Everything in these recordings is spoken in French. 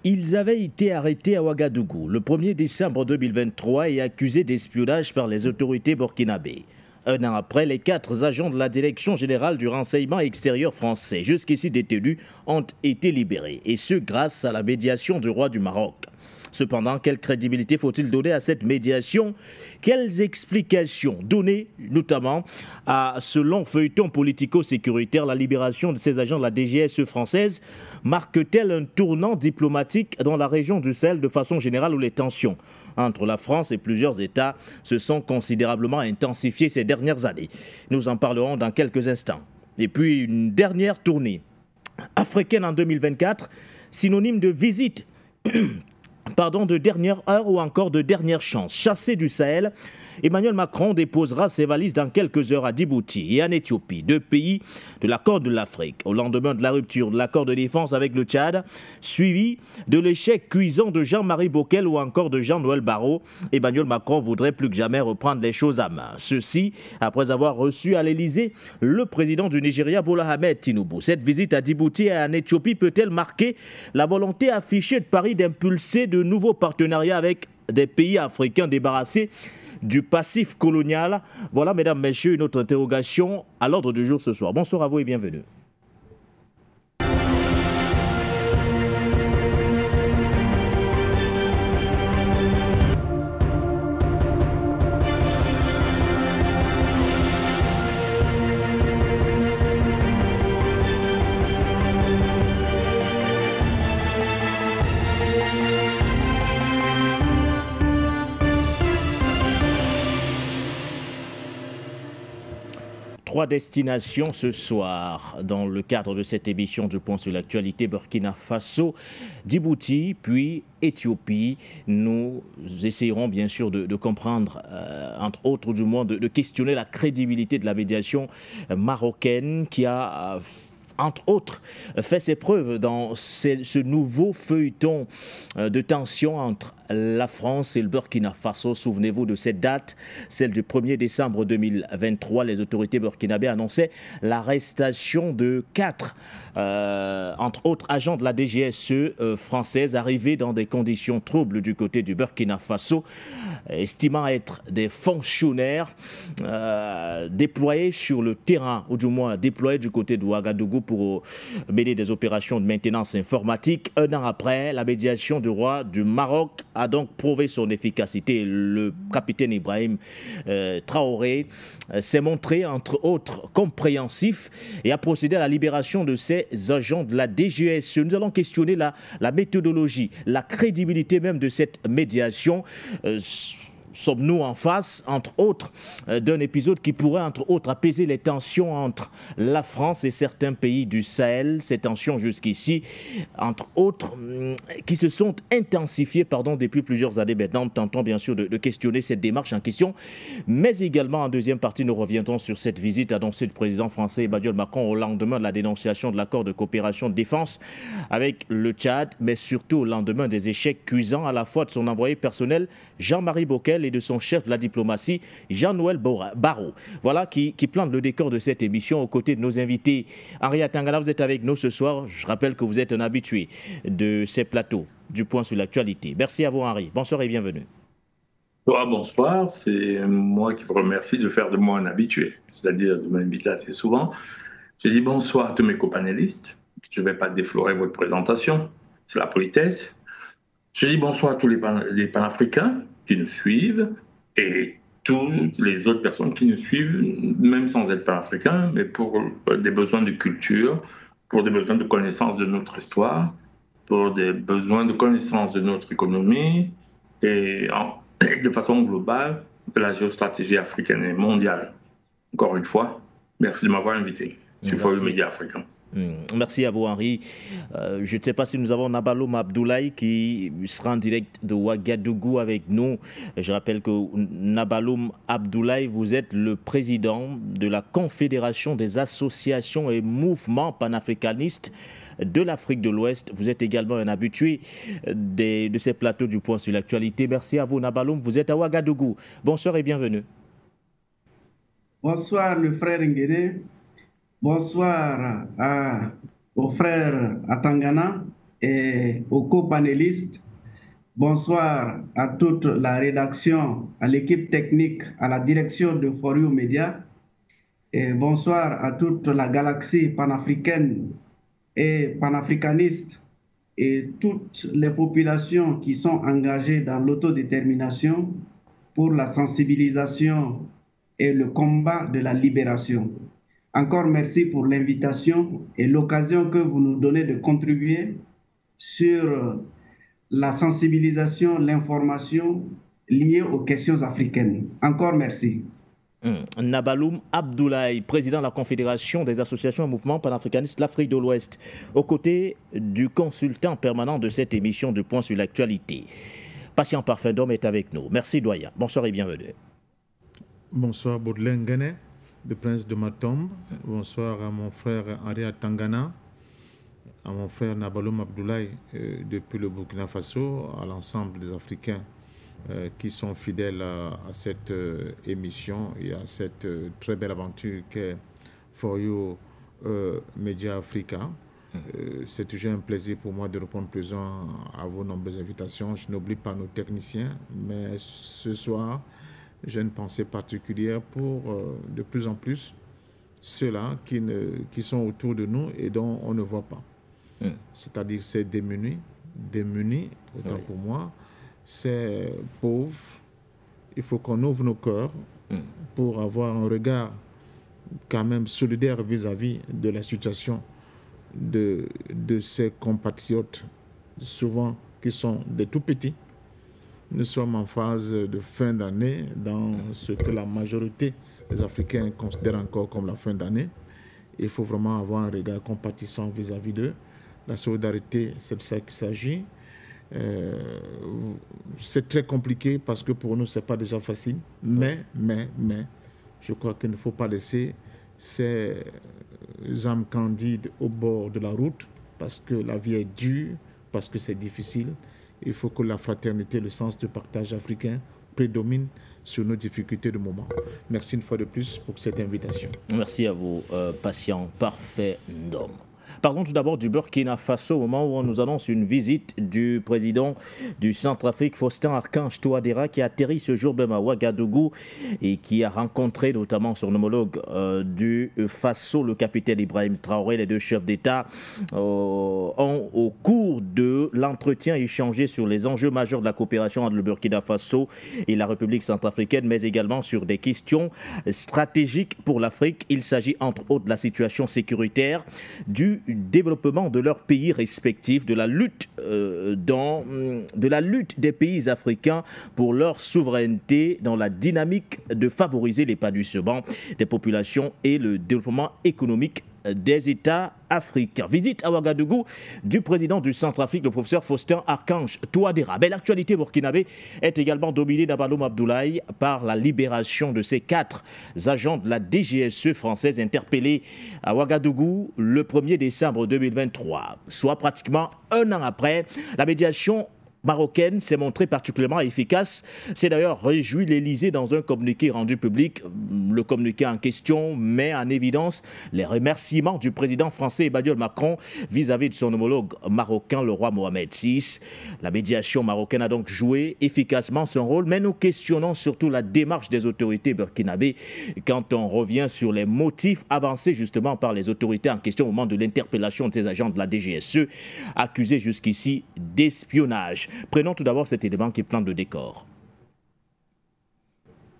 Ils avaient été arrêtés à Ouagadougou le 1er décembre 2023 et accusés d'espionnage par les autorités burkinabées. Un an après, les 4 agents de la Direction générale du renseignement extérieur français, jusqu'ici détenus, ont été libérés, et ce grâce à la médiation du roi du Maroc. Cependant, quelle crédibilité faut-il donner à cette médiation? Quelles explications donner notamment à ce long feuilleton politico-sécuritaire? La libération de ces agents de la DGSE française marque-t-elle un tournant diplomatique dans la région du Sahel de façon générale, où les tensions entre la France et plusieurs États se sont considérablement intensifiées ces dernières années? Nous en parlerons dans quelques instants. Et puis une dernière tournée africaine en 2024, synonyme de visite de dernière heure ou encore de dernière chance. Chassé du Sahel, Emmanuel Macron déposera ses valises dans quelques heures à Djibouti et en Éthiopie, 2 pays de la Corne de l'Afrique. Au lendemain de la rupture de l'accord de défense avec le Tchad, suivi de l'échec cuisant de Jean-Marie Bockel ou encore de Jean-Noël Barrot, Emmanuel Macron voudrait plus que jamais reprendre les choses à main. Ceci après avoir reçu à l'Élysée le président du Nigeria, Bola Ahmed Tinubu. Cette visite à Djibouti et en Éthiopie peut-elle marquer la volonté affichée de Paris d'impulser de nouveaux partenariats avec des pays africains débarrassés du passif colonial? Voilà, mesdames, messieurs, une autre interrogation à l'ordre du jour ce soir. Bonsoir à vous et bienvenue. Trois destinations ce soir dans le cadre de cette émission de Point sur l'actualité: Burkina Faso, Djibouti, puis Éthiopie. Nous essayerons bien sûr de comprendre, entre autres du moins de questionner la crédibilité de la médiation marocaine qui a entre autres, fait ses preuves dans ce nouveau feuilleton de tension entre la France et le Burkina Faso. Souvenez-vous de cette date, celle du 1er décembre 2023. Les autorités burkinabées annonçaient l'arrestation de 4, entre autres, agents de la DGSE française arrivés dans des conditions troubles du côté du Burkina Faso, estimant être des fonctionnaires déployés sur le terrain, ou du moins déployés du côté de Ouagadougou pour mener des opérations de maintenance informatique. Un an après, la médiation du roi du Maroc a donc prouvé son efficacité. Le capitaine Ibrahim Traoré s'est montré, entre autres, compréhensif et a procédé à la libération de ces agents de la DGSE. Nous allons questionner la méthodologie, la crédibilité même de cette médiation. Sommes-nous en face, entre autres, d'un épisode qui pourrait, entre autres, apaiser les tensions entre la France et certains pays du Sahel, ces tensions jusqu'ici, entre autres, qui se sont intensifiées depuis plusieurs années maintenant. Tentons bien sûr de questionner cette démarche en question, mais également en deuxième partie, nous reviendrons sur cette visite annoncée du président français Emmanuel Macron au lendemain de la dénonciation de l'accord de coopération de défense avec le Tchad, mais surtout au lendemain des échecs cuisants à la fois de son envoyé personnel Jean-Marie Bockel et de son chef de la diplomatie, Jean-Noël Barrot. Voilà qui plante le décor de cette émission aux côtés de nos invités. Henri Atangana, vous êtes avec nous ce soir. Je rappelle que vous êtes un habitué de ces plateaux du Point sur l'actualité. Merci à vous, Henri. Bonsoir et bienvenue. Bonsoir, c'est moi qui vous remercie de faire de moi un habitué, c'est-à-dire de m'inviter assez souvent. Je dis bonsoir à tous mes copanélistes. Je ne vais pas déflorer votre présentation, c'est la politesse. Je dis bonsoir à tous les panafricains qui nous suivent et toutes les autres personnes qui nous suivent, même sans être panafricains, mais pour des besoins de culture, pour des besoins de connaissance de notre histoire, pour des besoins de connaissance de notre économie et de façon globale de la géostratégie africaine et mondiale. Encore une fois, merci de m'avoir invité sur Forum Média Africain. Merci à vous, Henri. Je ne sais pas si nous avons Nabaloum Abdoulaye qui sera en direct de Ouagadougou avec nous. Je rappelle que Nabaloum Abdoulaye, vous êtes le président de la Confédération des associations et mouvements panafricanistes de l'Afrique de l'Ouest. Vous êtes également un habitué de ces plateaux du Point sur l'actualité. Merci à vous, Nabaloum. Vous êtes à Ouagadougou. Bonsoir et bienvenue. Bonsoir, le frère Nguéné. Bonsoir aux frères Atangana et aux co-panélistes. Bonsoir à toute la rédaction, à l'équipe technique, à la direction de For You Media. Et bonsoir à toute la galaxie panafricaine et panafricaniste et toutes les populations qui sont engagées dans l'autodétermination pour la sensibilisation et le combat de la libération. Encore merci pour l'invitation et l'occasion que vous nous donnez de contribuer sur la sensibilisation, l'information liée aux questions africaines. Encore merci. Nabaloum Abdoulaye, président de la Confédération des associations et mouvements panafricanistes de l'Afrique de l'Ouest, aux côtés du consultant permanent de cette émission de Point sur l'actualité. Patient Parfait d'Homme est avec nous. Merci doyen. Bonsoir et bienvenue. Bonsoir Baudelaire Ngane, le prince de Matombe. Bonsoir à mon frère Henri Tangana, à mon frère Nabaloum Abdoulaye depuis le Burkina Faso, à l'ensemble des Africains qui sont fidèles à cette émission et à cette très belle aventure qu'est For You Media Africa. C'est toujours un plaisir pour moi de répondre présent à vos nombreuses invitations. Je n'oublie pas nos techniciens, mais ce soir, j'ai une pensée particulière pour de plus en plus ceux-là qui sont autour de nous et dont on ne voit pas. C'est-à-dire ces démunis, autant pour moi, ces pauvres. Il faut qu'on ouvre nos cœurs pour avoir un regard quand même solidaire vis-à-vis de la situation de ces compatriotes, souvent qui sont des tout petits. Nous sommes en phase de fin d'année dans ce que la majorité des Africains considèrent encore comme la fin d'année. Il faut vraiment avoir un regard compatissant vis-à-vis d'eux. La solidarité, c'est de ça qu'il s'agit. C'est très compliqué parce que pour nous, ce n'est pas déjà facile. Mais, je crois qu'il ne faut pas laisser ces âmes candides au bord de la route parce que la vie est dure, parce que c'est difficile. Il faut que la fraternité, le sens de partage africain prédomine sur nos difficultés de moment. Merci une fois de plus pour cette invitation. Merci à vous, patient parfait d'homme. Parlons tout d'abord du Burkina Faso, au moment où on nous annonce une visite du président du Centrafrique, Faustin-Archange Touadéra, qui a atterri ce jour même à Ouagadougou et qui a rencontré notamment son homologue du Faso, le capitaine Ibrahim Traoré. Les deux chefs d'État ont, au cours de l'entretien, échangé sur les enjeux majeurs de la coopération entre le Burkina Faso et la République centrafricaine, mais également sur des questions stratégiques pour l'Afrique. Il s'agit entre autres de la situation sécuritaire, du développement de leurs pays respectifs, de la lutte des pays africains pour leur souveraineté dans la dynamique de favoriser l'épanouissement des populations et le développement économique des États africains. Visite à Ouagadougou du président du Centrafrique, le professeur Faustin-Archange Touadéra. Mais l'actualité burkinabé est également dominée d'Nabaloum Abdoulaye par la libération de ces 4 agents de la DGSE française interpellés à Ouagadougou le 1er décembre 2023, soit pratiquement un an après. La médiation marocaine s'est montrée particulièrement efficace. C'est d'ailleurs réjoui l'Élysée dans un communiqué rendu public. Le communiqué en question met en évidence les remerciements du président français Emmanuel Macron vis-à-vis de son homologue marocain, le roi Mohamed VI. La médiation marocaine a donc joué efficacement son rôle, mais nous questionnons surtout la démarche des autorités burkinabées quand on revient sur les motifs avancés justement par les autorités en question au moment de l'interpellation de ces agents de la DGSE, accusés jusqu'ici d'espionnage. Prenons tout d'abord cet élément qui plante le décor.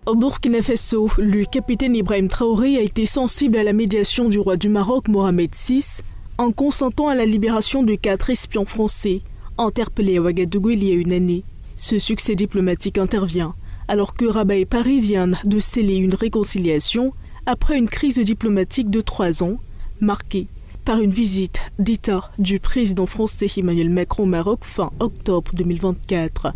Au Burkina Faso, le capitaine Ibrahim Traoré a été sensible à la médiation du roi du Maroc, Mohamed VI, en consentant à la libération de 4 espions français interpellés à Ouagadougou il y a une année. Ce succès diplomatique intervient alors que Rabat et Paris viennent de sceller une réconciliation après une crise diplomatique de 3 ans, marquée par une visite d'État du président français Emmanuel Macron au Maroc fin octobre 2024.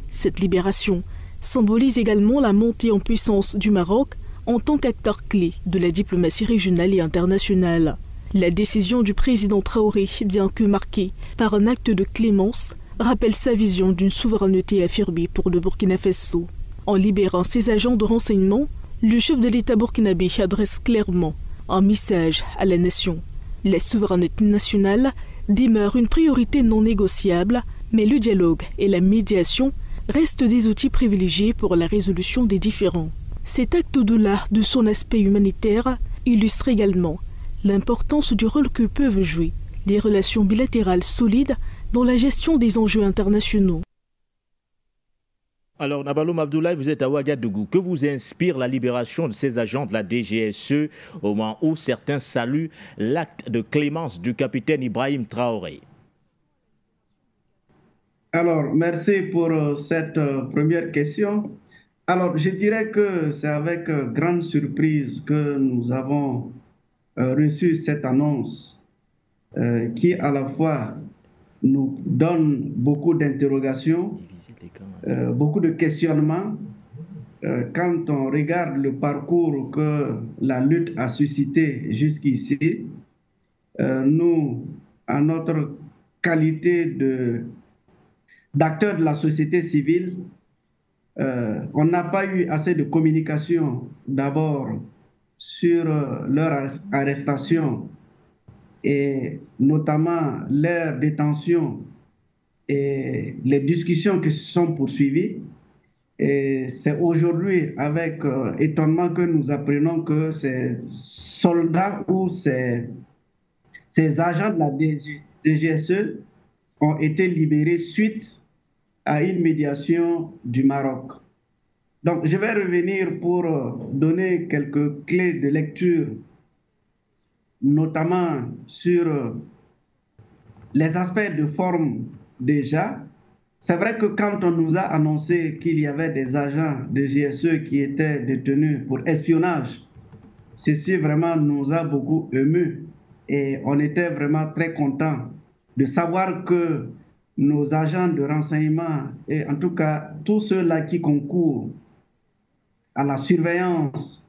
Cette libération symbolise également la montée en puissance du Maroc en tant qu'acteur clé de la diplomatie régionale et internationale. La décision du président Traoré, bien que marquée par un acte de clémence, rappelle sa vision d'une souveraineté affirmée pour le Burkina Faso. En libérant ses agents de renseignement, le chef de l'État burkinabé adresse clairement un message à la nation. La souveraineté nationale demeure une priorité non négociable, mais le dialogue et la médiation restent des outils privilégiés pour la résolution des différends. Cet acte au-delà de son aspect humanitaire illustre également l'importance du rôle que peuvent jouer des relations bilatérales solides dans la gestion des enjeux internationaux. Alors, Nabaloum Abdoulaye, vous êtes à Ouagadougou. Que vous inspire la libération de ces agents de la DGSE au moment où certains saluent l'acte de clémence du capitaine Ibrahim Traoré? Alors, merci pour cette première question. Alors, je dirais que c'est avec grande surprise que nous avons reçu cette annonce qui, à la fois, nous donne beaucoup d'interrogations, beaucoup de questionnements. Quand on regarde le parcours que la lutte a suscité jusqu'ici, nous, à notre qualité d'acteurs de la société civile, on n'a pas eu assez de communication d'abord sur leur arrestation et notamment leur détention et les discussions qui se sont poursuivies. Et c'est aujourd'hui avec étonnement que nous apprenons que ces soldats ou ces agents de la DGSE ont été libérés suite à une médiation du Maroc. Donc, je vais revenir pour donner quelques clés de lecture, notamment sur les aspects de forme déjà. C'est vrai que quand on nous a annoncé qu'il y avait des agents de GSE qui étaient détenus pour espionnage, ceci vraiment nous a beaucoup émus et on était vraiment très contents de savoir que nos agents de renseignement, et en tout cas tous ceux-là qui concourent à la surveillance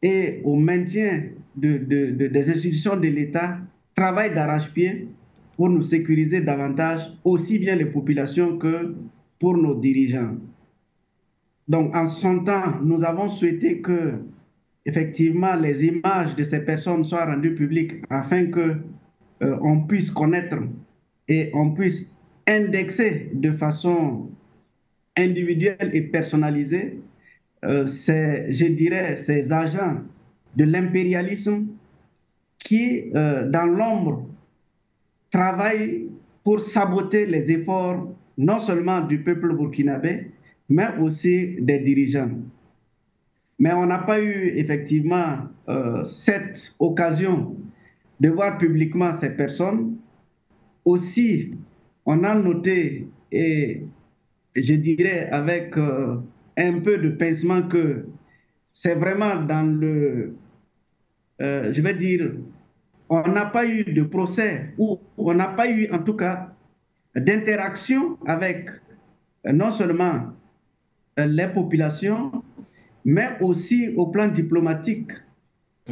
et au maintien des institutions de l'État, travaillent d'arrache-pied pour nous sécuriser davantage, aussi bien les populations que pour nos dirigeants. Donc, en son temps, nous avons souhaité que, effectivement, les images de ces personnes soient rendues publiques afin qu'on puisse connaître et on puisse indexer de façon individuelle et personnalisée je dirais, ces agents de l'impérialisme qui, dans l'ombre, travaillent pour saboter les efforts non seulement du peuple burkinabé, mais aussi des dirigeants. Mais on n'a pas eu effectivement cette occasion de voir publiquement ces personnes. Aussi, on a noté, et je dirais avec un peu de pincement, que c'est vraiment dans le, je vais dire, on n'a pas eu de procès, ou on n'a pas eu en tout cas d'interaction avec non seulement les populations, mais aussi au plan diplomatique.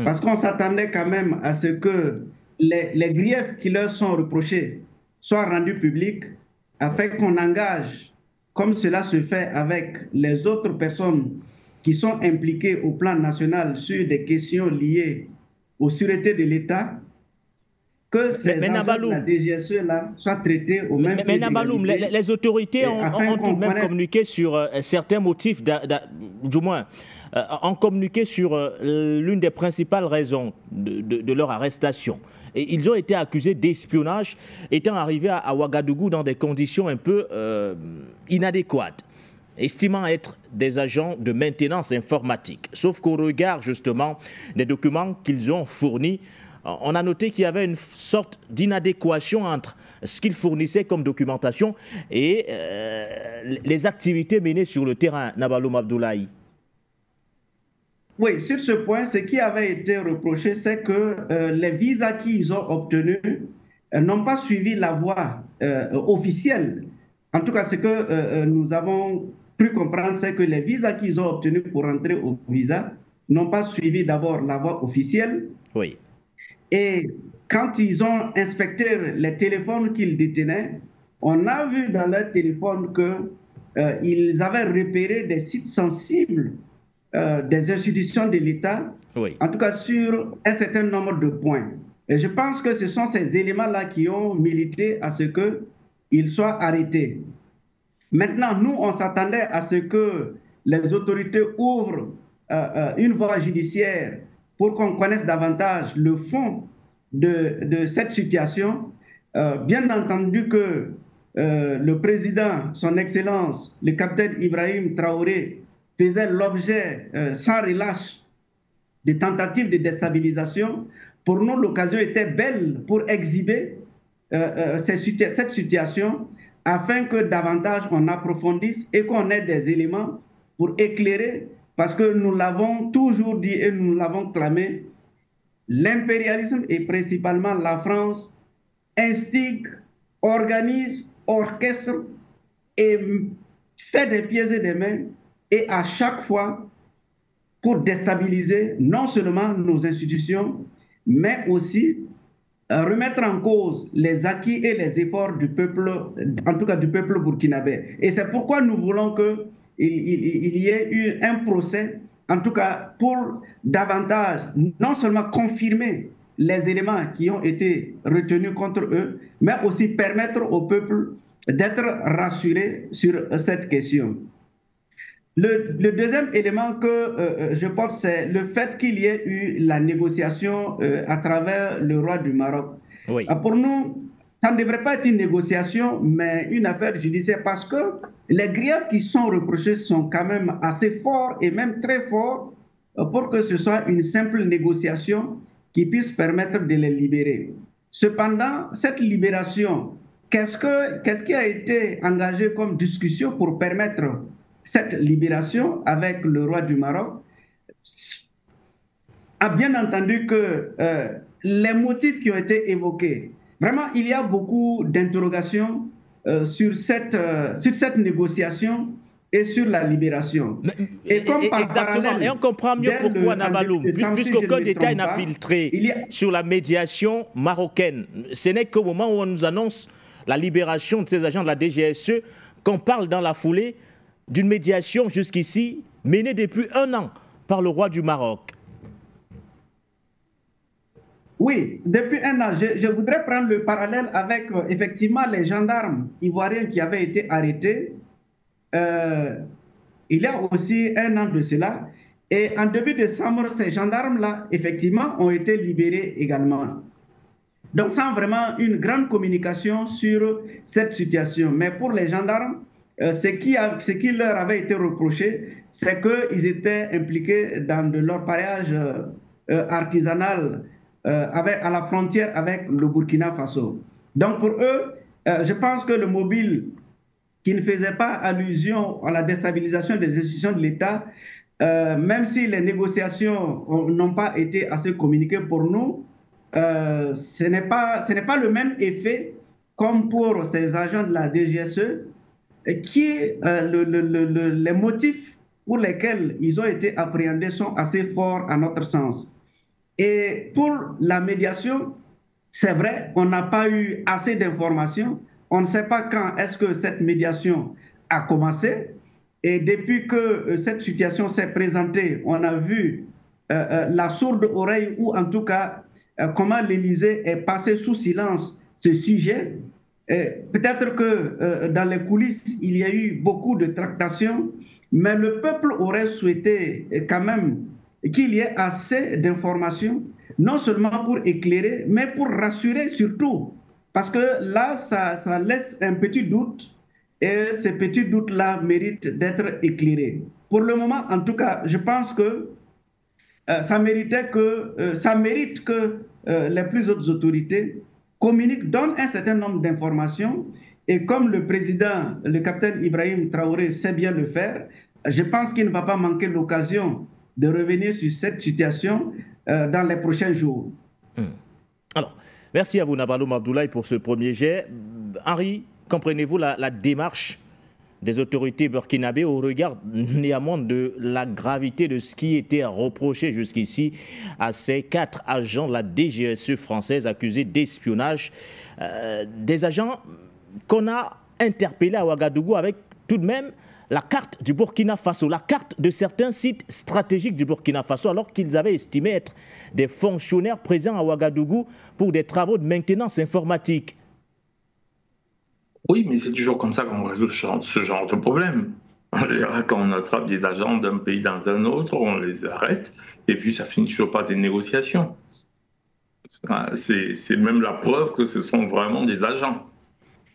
Parce qu'on s'attendait quand même à ce que les griefs qui leur sont reprochés soient rendus publics afin qu'on engage, comme cela se fait avec les autres personnes qui sont impliquées au plan national sur des questions liées aux sûretés de l'État, que ces agents de la DGSE-là soient traités au même titre. Mais Nabaloum, les autorités ont tout de même communiqué sur certains motifs, du moins, ont communiqué sur l'une des principales raisons de leur arrestation. Et ils ont été accusés d'espionnage, étant arrivés à Ouagadougou dans des conditions un peu inadéquates, estimant être des agents de maintenance informatique. Sauf qu'au regard, justement, des documents qu'ils ont fournis, on a noté qu'il y avait une sorte d'inadéquation entre ce qu'ils fournissaient comme documentation et les activités menées sur le terrain, Nabaloum Abdoulaye. Oui, sur ce point, ce qui avait été reproché, c'est que les visas qu'ils ont obtenus n'ont pas suivi la voie officielle. En tout cas, ce que nous avons pu comprendre, c'est que les visas qu'ils ont obtenus pour entrer au visa n'ont pas suivi d'abord la voie officielle. Oui. Et quand ils ont inspecté les téléphones qu'ils détenaient, on a vu dans leurs téléphones qu'ils avaient repéré des sites sensibles des institutions de l'État, oui, en tout cas sur un certain nombre de points. Et je pense que ce sont ces éléments-là qui ont milité à ce qu'il soit arrêté. Maintenant, nous, on s'attendait à ce que les autorités ouvrent une voie judiciaire pour qu'on connaisse davantage le fond de cette situation. Bien entendu que le président, son Excellence, le capitaine Ibrahim Traoré, faisait l'objet sans relâche de tentatives de déstabilisation. Pour nous, l'occasion était belle pour exhiber cette situation afin que davantage on approfondisse et qu'on ait des éléments pour éclairer, parce que nous l'avons toujours dit et nous l'avons clamé, l'impérialisme et principalement la France instigue, organise, orchestre et fait des pieds et des mains, et à chaque fois pour déstabiliser non seulement nos institutions, mais aussi remettre en cause les acquis et les efforts du peuple, en tout cas du peuple burkinabé. Et c'est pourquoi nous voulons qu'il y ait eu un procès, en tout cas pour davantage, non seulement confirmer les éléments qui ont été retenus contre eux, mais aussi permettre au peuple d'être rassuré sur cette question. Le deuxième élément que je porte, c'est le fait qu'il y ait eu la négociation à travers le roi du Maroc. Oui. Pour nous, ça ne devrait pas être une négociation, mais une affaire judiciaire, parce que les griefs qui sont reprochés sont quand même assez forts et même très forts pour que ce soit une simple négociation qui puisse permettre de les libérer. Cependant, cette libération, qu'est-ce qui a été engagé comme discussion pour permettre cette libération avec le roi du Maroc? A bien entendu que les motifs qui ont été évoqués, vraiment, il y a beaucoup d'interrogations sur cette négociation et sur la libération. Exactement, et on comprend mieux pourquoi Nabaloum, puisqu'aucun détail n'a filtré sur la médiation marocaine. Ce n'est qu'au moment où on nous annonce la libération de ces agents de la DGSE qu'on parle dans la foulée d'une médiation jusqu'ici menée depuis 1 an par le roi du Maroc. Oui, depuis 1 an. Je voudrais prendre le parallèle avec effectivement les gendarmes ivoiriens qui avaient été arrêtés. Il y a aussi 1 an de cela. Et en début décembre, ces gendarmes-là, effectivement, ont été libérés également. Donc, sans vraiment une grande communication sur cette situation. Mais pour les gendarmes, ce qui leur avait été reproché, c'est qu'ils étaient impliqués dans de l'orpaillage artisanal à la frontière avec le Burkina Faso. Donc pour eux, je pense que le mobile qui ne faisait pas allusion à la déstabilisation des institutions de l'État, même si les négociations n'ont pas été assez communiquées pour nous, ce n'est pas le même effet comme pour ces agents de la DGSE, les motifs pour lesquels ils ont été appréhendés sont assez forts à notre sens. Et pour la médiation, c'est vrai, on n'a pas eu assez d'informations. On ne sait pas quand est-ce que cette médiation a commencé. Et depuis que cette situation s'est présentée, on a vu la sourde oreille, ou en tout cas comment l'Élysée est passé sous silence ce sujet. Peut-être que dans les coulisses, il y a eu beaucoup de tractations, mais le peuple aurait souhaité quand même qu'il y ait assez d'informations, non seulement pour éclairer, mais pour rassurer surtout. Parce que là, ça laisse un petit doute, et ces petits doutes-là méritent d'être éclairés. Pour le moment, en tout cas, je pense que ça mérite que les plus hautes autorités communiquent, donnent un certain nombre d'informations, et comme le président, le capitaine Ibrahim Traoré, sait bien le faire, je pense qu'il ne va pas manquer l'occasion de revenir sur cette situation dans les prochains jours. Alors, merci à vous, Nabaloum Abdoulaye, pour ce premier jet. Henri, comprenez-vous la démarche des autorités burkinabées au regard néanmoins de la gravité de ce qui était reproché jusqu'ici à ces 4 agents de la DGSE française accusés d'espionnage, des agents qu'on a interpellés à Ouagadougou avec tout de même la carte du Burkina Faso, la carte de certains sites stratégiques du Burkina Faso, alors qu'ils avaient estimé être des fonctionnaires présents à Ouagadougou pour des travaux de maintenance informatique. Oui, mais c'est toujours comme ça qu'on résout ce genre de problème. En général, quand on attrape des agents d'un pays dans un autre, on les arrête, et puis ça finit toujours par des négociations. C'est même la preuve que ce sont vraiment des agents.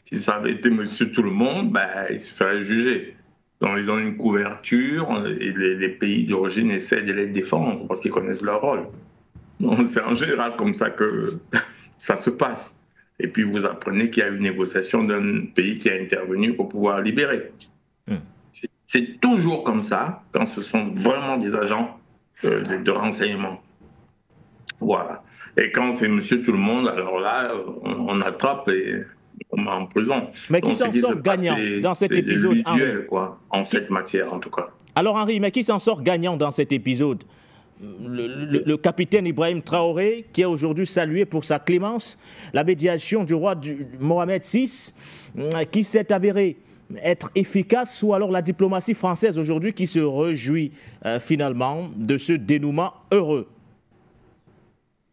Si ça avait été monsieur tout le monde, ben, il se ferait juger. Donc ils ont une couverture, et les pays d'origine essaient de les défendre parce qu'ils connaissent leur rôle. Donc c'est en général comme ça que ça se passe. Et puis vous apprenez qu'il y a une négociation d'un pays qui a intervenu pour pouvoir libérer. C'est toujours comme ça quand ce sont vraiment des agents de renseignement. Voilà. Et quand c'est monsieur tout le monde, alors là, on attrape et on met en prison. Mais qui s'en sort gagnant dans cet épisode, Henri, quoi, en cette matière en tout cas. Alors Henri, mais qui s'en sort gagnant dans cet épisode? Le capitaine Ibrahim Traoré, qui est aujourd'hui salué pour sa clémence, la médiation du roi Mohamed VI, qui s'est avérée être efficace, ou alors la diplomatie française aujourd'hui qui se réjouit finalement de ce dénouement heureux?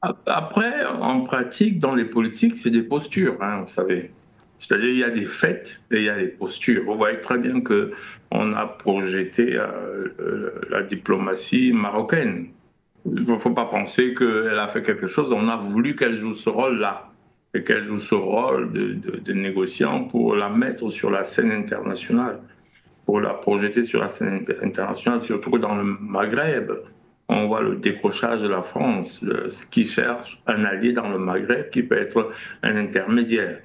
Après, en pratique, dans les politiques, c'est des postures, hein, vous savez. C'est-à-dire il y a des faits et il y a des postures. Vous voyez très bien qu'on a projeté la diplomatie marocaine. Il ne faut pas penser qu'elle a fait quelque chose, on a voulu qu'elle joue ce rôle-là, et qu'elle joue ce rôle de négociant pour la mettre sur la scène internationale, pour la projeter sur la scène internationale, surtout dans le Maghreb. On voit le décrochage de la France, ce qui cherche un allié dans le Maghreb qui peut être un intermédiaire.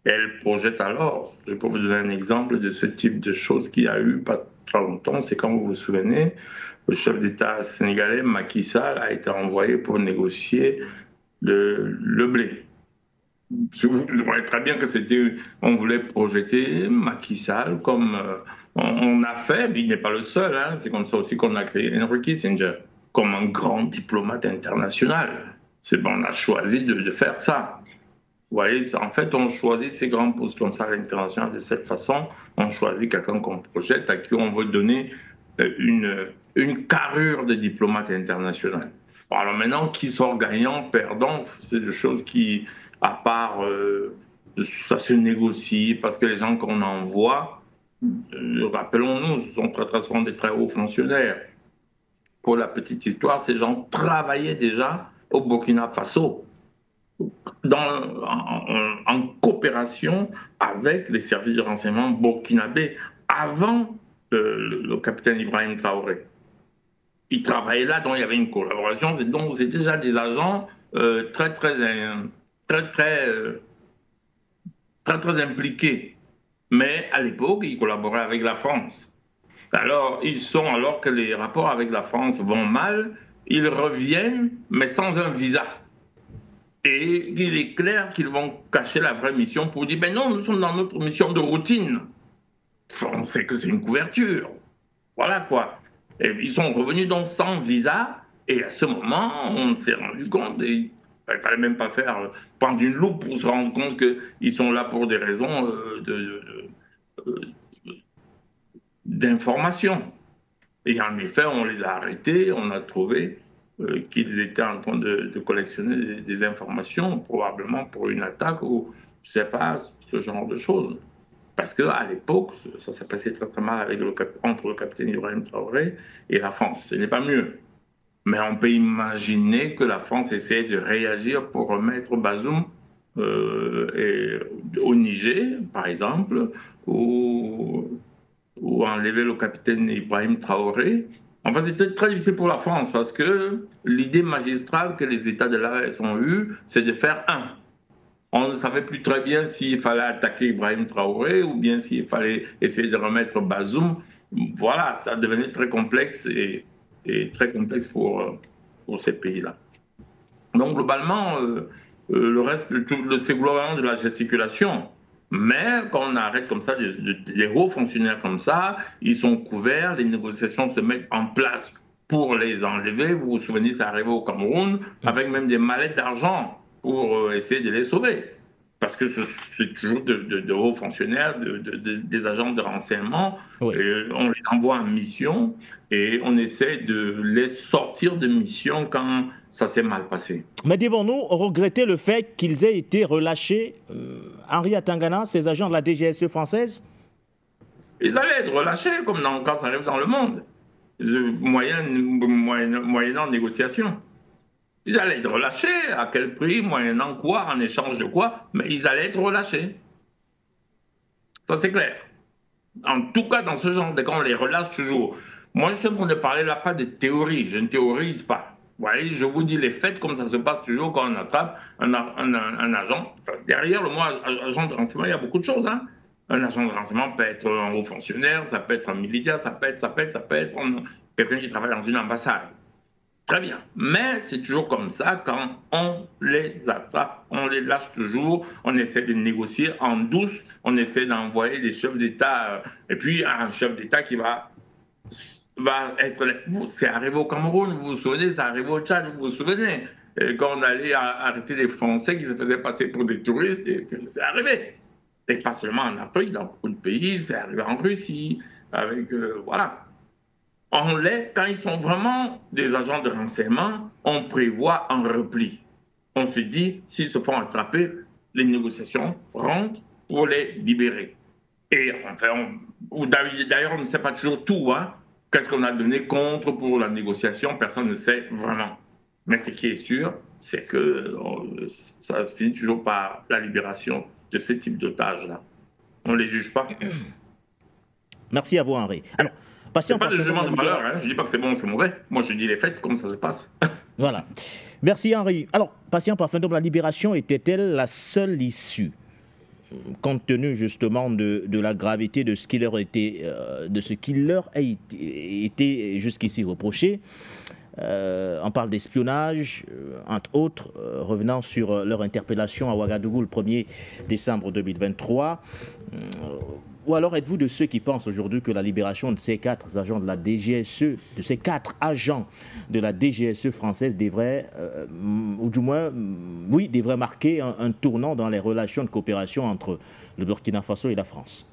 Elle projette alors, je peux vous donner un exemple de ce type de choses qu'il y a eu pas très longtemps, c'est quand vous vous souvenez, le chef d'État sénégalais, Macky Sall, a été envoyé pour négocier le blé. Vous voyez très bien que on voulait projeter Macky Sall comme on a fait, mais il n'est pas le seul, hein, c'est comme ça aussi qu'on a créé Henry Kissinger, comme un grand diplomate international. On a choisi de faire ça. Vous voyez, en fait, on choisit ces grands postes comme ça à l'international de cette façon. On choisit quelqu'un qu'on projette, à qui on veut donner une carrure de diplomate international. Bon, alors maintenant, qui sort gagnant, perdant, c'est des choses qui, à part, ça se négocie, parce que les gens qu'on envoie, rappelons-nous, ce sont très souvent des très hauts fonctionnaires. Pour la petite histoire, ces gens travaillaient déjà au Burkina Faso, en coopération avec les services de renseignement burkinabés avant le capitaine Ibrahim Traoré. Ils travaillaient là, donc il y avait une collaboration, donc c'est déjà des agents très impliqués. Mais à l'époque, ils collaboraient avec la France. Alors que les rapports avec la France vont mal, ils reviennent, mais sans un visa. Et il est clair qu'ils vont cacher la vraie mission pour dire « Ben non, nous sommes dans notre mission de routine. » On sait que c'est une couverture. Voilà quoi. Et ils sont revenus donc sans visa, et à ce moment, on s'est rendu compte, il ne fallait même pas prendre une loupe pour se rendre compte qu'ils sont là pour des raisons d'information. Et en effet, on les a arrêtés, on a trouvé qu'ils étaient en train de collectionner des informations, probablement pour une attaque ou, je ne sais pas, ce genre de choses. Parce qu'à l'époque, ça s'est passé très mal entre le capitaine Ibrahim Traoré et la France. Ce n'est pas mieux. Mais on peut imaginer que la France essaie de réagir pour remettre Bazoum au Niger, par exemple, ou enlever le capitaine Ibrahim Traoré. Enfin, c'était très difficile pour la France parce que l'idée magistrale que les États de l'AES ont eue, c'est de faire un. On ne savait plus très bien s'il fallait attaquer Ibrahim Traoré ou bien s'il fallait essayer de remettre Bazoum. Voilà, ça devenait très complexe et très complexe pour ces pays-là. Donc, globalement, le reste, c'est globalement de la gesticulation. Mais quand on arrête comme ça, des hauts fonctionnaires comme ça, ils sont couverts, les négociations se mettent en place pour les enlever. Vous vous souvenez, ça arrivait au Cameroun, avec même des mallettes d'argent pour essayer de les sauver. parce que c'est toujours de hauts fonctionnaires, des agents de renseignement. Oui. On les envoie en mission et on essaie de les sortir de mission quand ça s'est mal passé. Mais devons-nous regretter le fait qu'ils aient été relâchés, Henri Atangana, ces agents de la DGSE française? Ils allaient être relâchés, comme quand ça arrive dans le monde, moyennant négociation. Ils allaient être relâchés, à quel prix, moyennant quoi, en échange de quoi, mais ils allaient être relâchés. Ça, c'est clair. En tout cas, dans ce genre de cas, on les relâche toujours. Moi, je sais qu'on ne parlait là pas de théorie, je ne théorise pas. Vous voyez, je vous dis les faits, comme ça se passe toujours quand on attrape un agent. Enfin, derrière le mot agent de renseignement, il y a beaucoup de choses. Hein. Un agent de renseignement peut être un haut fonctionnaire, ça peut être un militaire, ça peut être quelqu'un qui travaille dans une ambassade. Très bien. Mais c'est toujours comme ça, quand on les attrape, on les lâche toujours, on essaie de négocier en douce, on essaie d'envoyer des chefs d'État, et puis un chef d'État qui va être... C'est arrivé au Cameroun, vous vous souvenez, c'est arrivé au Tchad, vous vous souvenez, quand on allait arrêter les Français qui se faisaient passer pour des touristes, et puis c'est arrivé. Et pas seulement en Afrique, dans beaucoup de pays, c'est arrivé en Russie, avec... voilà. Quand ils sont vraiment des agents de renseignement, on prévoit un repli. On se dit, s'ils se font attraper, les négociations rentrent pour les libérer. Et enfin, d'ailleurs, on ne sait pas toujours tout. Hein. Qu'est-ce qu'on a donné contre pour la négociation? Personne ne sait vraiment. Mais ce qui est sûr, c'est que ça finit toujours par la libération de ce type d'otages-là. On ne les juge pas. Merci à vous, Henri. Alors, c'est pas de jugement de valeur, hein. Je ne dis pas que c'est bon ou c'est mauvais. Moi, je dis les faits, comment ça se passe. Voilà. Merci, Henri. Alors, patient parfum, la libération était-elle la seule issue, compte tenu justement de la gravité de ce qui leur a été jusqu'ici reproché? On parle d'espionnage, entre autres, revenant sur leur interpellation à Ouagadougou le 1er décembre 2023. Ou alors êtes-vous de ceux qui pensent aujourd'hui que la libération de ces 4 agents de la DGSE, de ces 4 agents de la DGSE française devrait, ou du moins, oui, devrait marquer un tournant dans les relations de coopération entre le Burkina Faso et la France?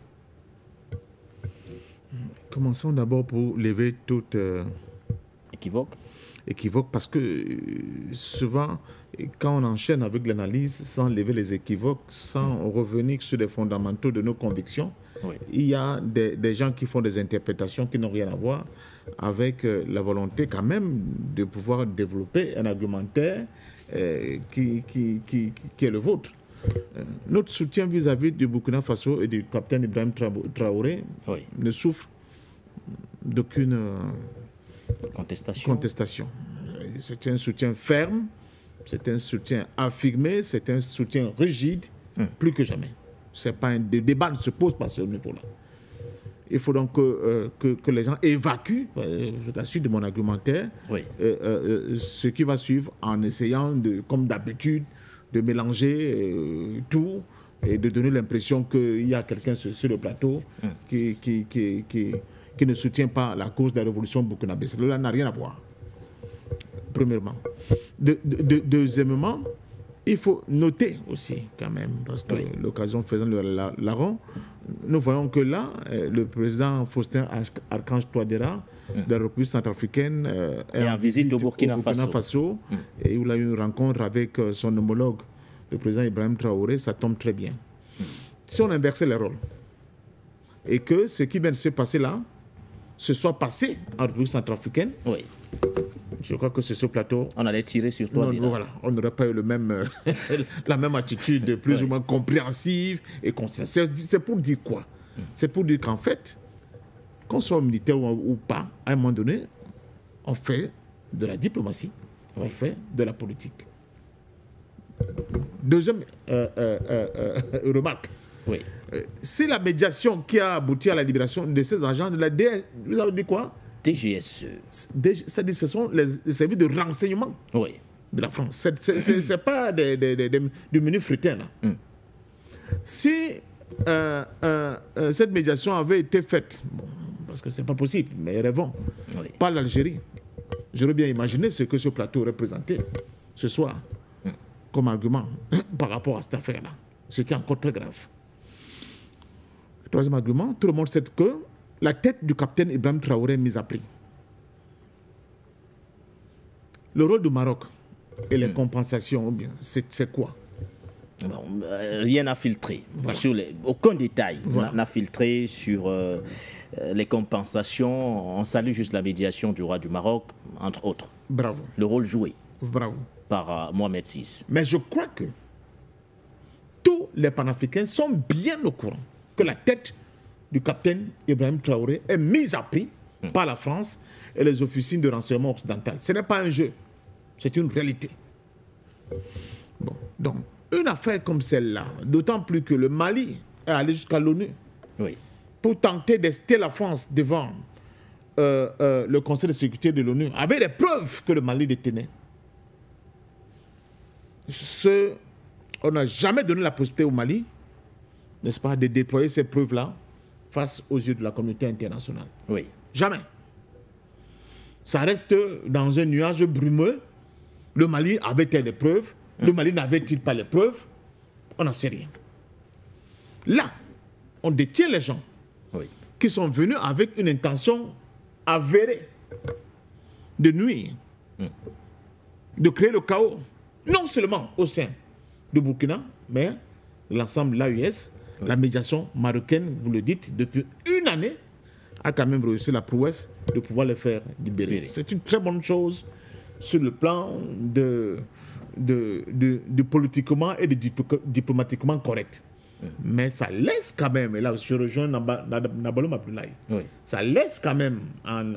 Commençons d'abord pour lever toute équivoque, parce que souvent, quand on enchaîne avec l'analyse, sans lever les équivoques, sans revenir sur les fondamentaux de nos convictions, oui, il y a des gens qui font des interprétations qui n'ont rien à voir avec la volonté quand même de pouvoir développer un argumentaire qui est le vôtre. Notre soutien vis-à-vis du Burkina Faso et du capitaine Ibrahim Traoré, oui, ne souffre d'aucune contestation. C'est un soutien ferme, c'est un soutien affirmé, c'est un soutien rigide, plus que jamais. C'est pas le débat ne se pose pas à ce niveau-là. Il faut donc que les gens évacuent, je t'assure de mon argumentaire, oui, ce qui va suivre en essayant, comme d'habitude, de mélanger tout et de donner l'impression qu'il y a quelqu'un sur le plateau qui ne soutient pas la cause de la révolution burkinabé. Cela n'a rien à voir, premièrement. Deuxièmement, il faut noter aussi, quand même, parce que oui, l'occasion faisant le larron, nous voyons que là, le président Faustin Archange Touadéra, de la République centrafricaine, est en visite au Burkina Faso, et où il a eu une rencontre avec son homologue, le président Ibrahim Traoré. Ça tombe très bien. Si on inversait les rôles, et que ce qui vient de se passer là, se soit passé en République centrafricaine, oui, je crois que c'est ce plateau. On allait tirer sur toi. Voilà, on n'aurait pas eu la même attitude plus ou moins compréhensive et consciente. C'est pour dire quoi? C'est pour dire qu'en fait, qu'on soit militaire ou pas, à un moment donné, on fait de la diplomatie, on fait de la politique. Deuxième remarque. Oui. C'est la médiation qui a abouti à la libération de ces agents de la DS. Vous avez dit quoi? DGSE. C'est-à-dire ce sont les services de renseignement, oui, de la France. Ce n'est pas du menu fruitin. Là. Si cette médiation avait été faite, bon, parce que ce n'est pas possible, mais rêvons, oui, par l'Algérie, j'aurais bien imaginé ce que ce plateau représentait ce soir comme argument par rapport à cette affaire-là. ce qui est encore très grave. Le troisième argument, tout le monde sait que la tête du capitaine Ibrahim Traoré est mise à prix. Le rôle du Maroc et les compensations, c'est quoi? Bon, rien n'a filtré. Voilà. Aucun détail Voilà. n'a filtré sur les compensations. On salue juste la médiation du roi du Maroc, entre autres. Bravo. Le rôle joué Bravo. par Mohamed VI. Mais je crois que tous les panafricains sont bien au courant que la tête du capitaine Ibrahim Traoré est mise à prix par la France et les officines de renseignement occidentales. Ce n'est pas un jeu, c'est une réalité. Bon, donc, une affaire comme celle-là, d'autant plus que le Mali est allé jusqu'à l'ONU Oui. pour tenter d'ester la France devant le Conseil de sécurité de l'ONU, avec des preuves que le Mali détenait. On n'a jamais donné la possibilité au Mali, n'est-ce pas, de déployer ces preuves-là face aux yeux de la communauté internationale. Oui. Jamais. Ça reste dans un nuage brumeux. Le Mali avait-il des preuves? Le Mali n'avait-il pas les preuves? On n'en sait rien. Là, on détient les gens Oui. qui sont venus avec une intention avérée de nuire, de créer le chaos, non seulement au sein de Burkina, mais l'ensemble de l'AES, la médiation marocaine, vous le dites, depuis une année, a quand même réussi la prouesse de pouvoir les faire libérer. C'est une très bonne chose sur le plan de politiquement et de diplomatiquement correct. Mais ça laisse quand même, et là je rejoins Nabaloum Abdoulaye, Oui. ça laisse quand même en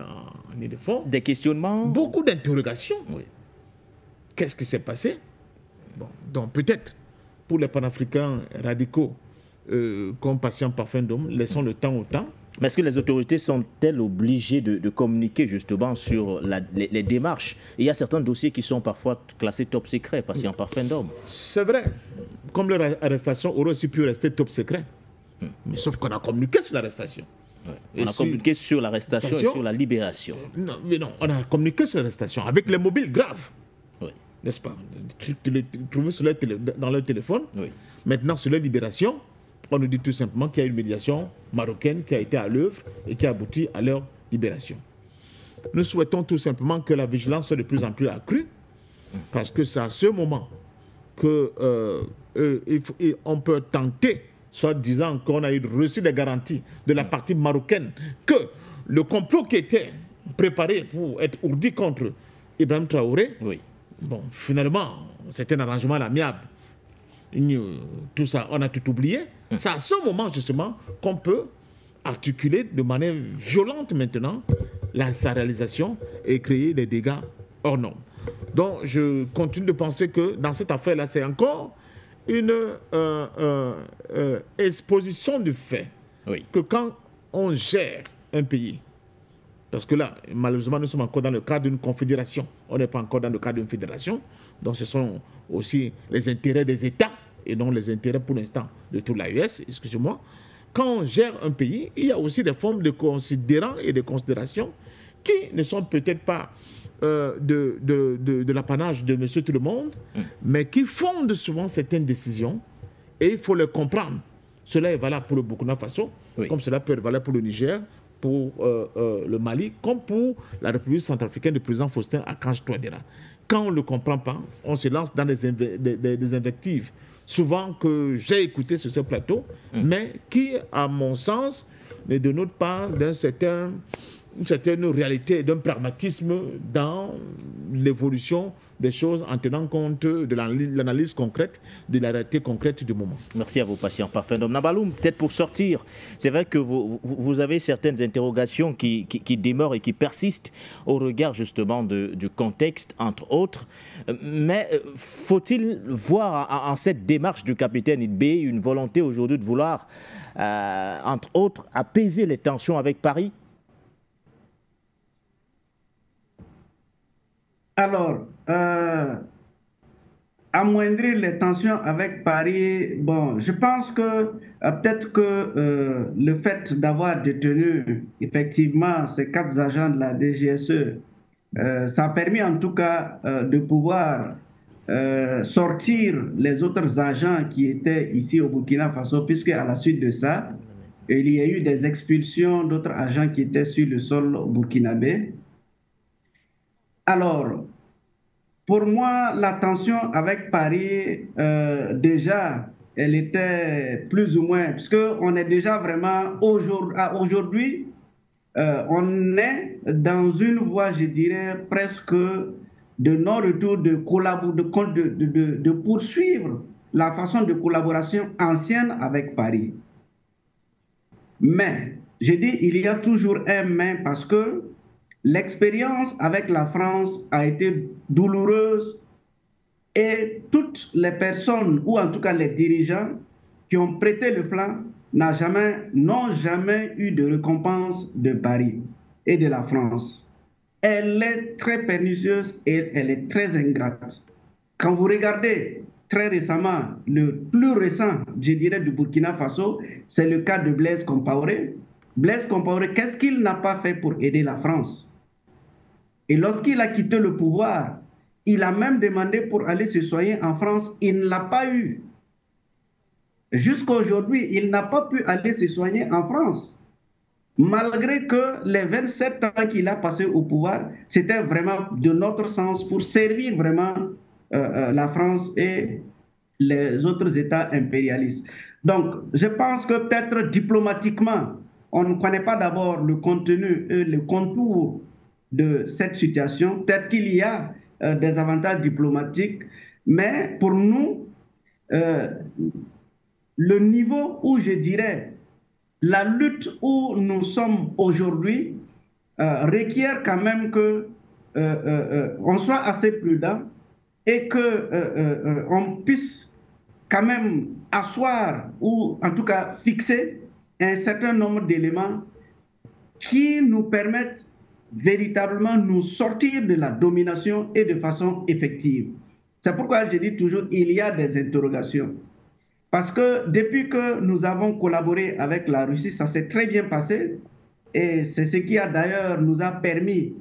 Ile-de-France Des questionnements. beaucoup d'interrogations. Oui. Qu'est-ce qui s'est passé? Bon, donc peut-être pour les panafricains radicaux comme Patient Parfum d'Homme, laissons le temps au temps. Mais est-ce que les autorités sont-elles obligées de communiquer justement sur les démarches? Il y a certains dossiers qui sont parfois classés top secret, Patient Parfum d'Homme. C'est vrai, comme leur arrestation aurait aussi pu rester top secret. Mais sauf qu'on a communiqué sur l'arrestation. On a communiqué sur l'arrestation et sur la libération. Non, mais non, on a communiqué sur l'arrestation avec les mobiles graves, Oui. n'est-ce pas? Trouvés dans leur téléphone. Oui. Maintenant, sur la libération, on nous dit tout simplement qu'il y a une médiation marocaine qui a été à l'œuvre et qui a abouti à leur libération. Nous souhaitons tout simplement que la vigilance soit de plus en plus accrue, parce que c'est à ce moment qu'on peut tenter, soit disant qu'on a reçu des garanties de la partie marocaine, que le complot qui était préparé pour être ourdi contre Ibrahim Traoré, Oui. bon, finalement, c'était un arrangement à l'amiable. Tout ça, on a tout oublié. C'est à ce moment, justement, qu'on peut articuler de manière violente maintenant sa réalisation et créer des dégâts hors normes. Donc, je continue de penser que dans cette affaire-là, c'est encore une exposition du fait Oui. que quand on gère un pays, parce que là, malheureusement, nous sommes encore dans le cadre d'une confédération, on n'est pas encore dans le cadre d'une fédération, donc ce sont aussi les intérêts des États et non les intérêts pour l'instant de toute l'AES, excusez-moi. Quand on gère un pays, il y a aussi des formes de considérants et de considérations qui ne sont peut-être pas de l'apanage de monsieur tout le monde, mais qui fondent souvent certaines décisions et il faut les comprendre. Cela est valable pour le Burkina Faso, Oui. comme cela peut être valable pour le Niger, pour le Mali, comme pour la République centrafricaine du président Faustin Archange Touadéra. Quand on ne le comprend pas, on se lance dans des invectives, souvent que j'ai écouté sur ce plateau, mais qui, à mon sens, ne dénotent pas d'une certaine réalité, d'un pragmatisme dans l'évolution des choses en tenant compte de l'analyse concrète, de la réalité concrète du moment. Merci à vous, Patient Parfum d'Homme. Nabaloum, peut-être pour sortir, c'est vrai que vous avez certaines interrogations qui demeurent et qui persistent au regard justement du contexte, entre autres. Mais faut-il voir en cette démarche du capitaine Idbé une volonté aujourd'hui de vouloir, entre autres, apaiser les tensions avec Paris? Alors, amoindrir les tensions avec Paris, bon, je pense que peut-être que le fait d'avoir détenu effectivement ces 4 agents de la DGSE, ça a permis en tout cas de pouvoir sortir les autres agents qui étaient ici au Burkina Faso, puisque à la suite de ça, il y a eu des expulsions d'autres agents qui étaient sur le sol burkinabé. Alors, pour moi, la tension avec Paris, déjà, elle était plus ou moins, puisqu'on est déjà vraiment, aujourd'hui, on est dans une voie, je dirais, presque de non-retour, de poursuivre la façon de collaboration ancienne avec Paris. Mais, je dis, il y a toujours un mais parce que l'expérience avec la France a été douloureuse et toutes les personnes, ou en tout cas les dirigeants qui ont prêté le flanc, n'ont jamais eu de récompense de Paris et de la France. Elle est très pernicieuse et elle est très ingrate. Quand vous regardez très récemment, le plus récent, je dirais, du Burkina Faso, c'est le cas de Blaise Compaoré. Blaise Compaoré, qu'est-ce qu'il n'a pas fait pour aider la France? Et lorsqu'il a quitté le pouvoir, il a même demandé pour aller se soigner en France. Il ne l'a pas eu. Jusqu'à aujourd'hui, il n'a pas pu aller se soigner en France. Malgré que les 27 ans qu'il a passé au pouvoir, c'était vraiment de notre sens pour servir vraiment la France et les autres États impérialistes. Donc, je pense que peut-être diplomatiquement, on ne connaît pas d'abord le contenu et le contour de cette situation. Peut-être qu'il y a des avantages diplomatiques, mais pour nous, le niveau où je dirais la lutte où nous sommes aujourd'hui requiert quand même que on soit assez prudent et que on puisse quand même asseoir ou en tout cas fixer un certain nombre d'éléments qui nous permettent véritablement nous sortir de la domination et de façon effective. C'est pourquoi je dis toujours il y a des interrogations. Parce que depuis que nous avons collaboré avec la Russie, ça s'est très bien passé et c'est ce qui a d'ailleurs nous a permis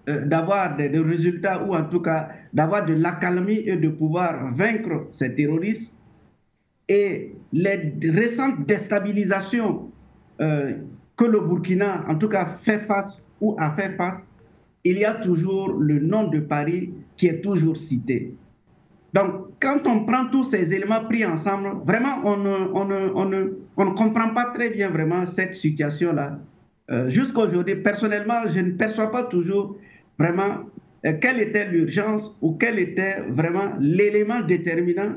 d'avoir des résultats ou en tout cas d'avoir de l'accalmie et de pouvoir vaincre ces terroristes. Et les récentes déstabilisations que le Burkina en tout cas fait face ou a fait face, il y a toujours le nom de Paris qui est toujours cité. Donc, quand on prend tous ces éléments pris ensemble, vraiment, on ne comprend pas très bien vraiment cette situation-là. Jusqu'à aujourd'hui, personnellement, je ne perçois pas toujours vraiment quelle était l'urgence ou quel était vraiment l'élément déterminant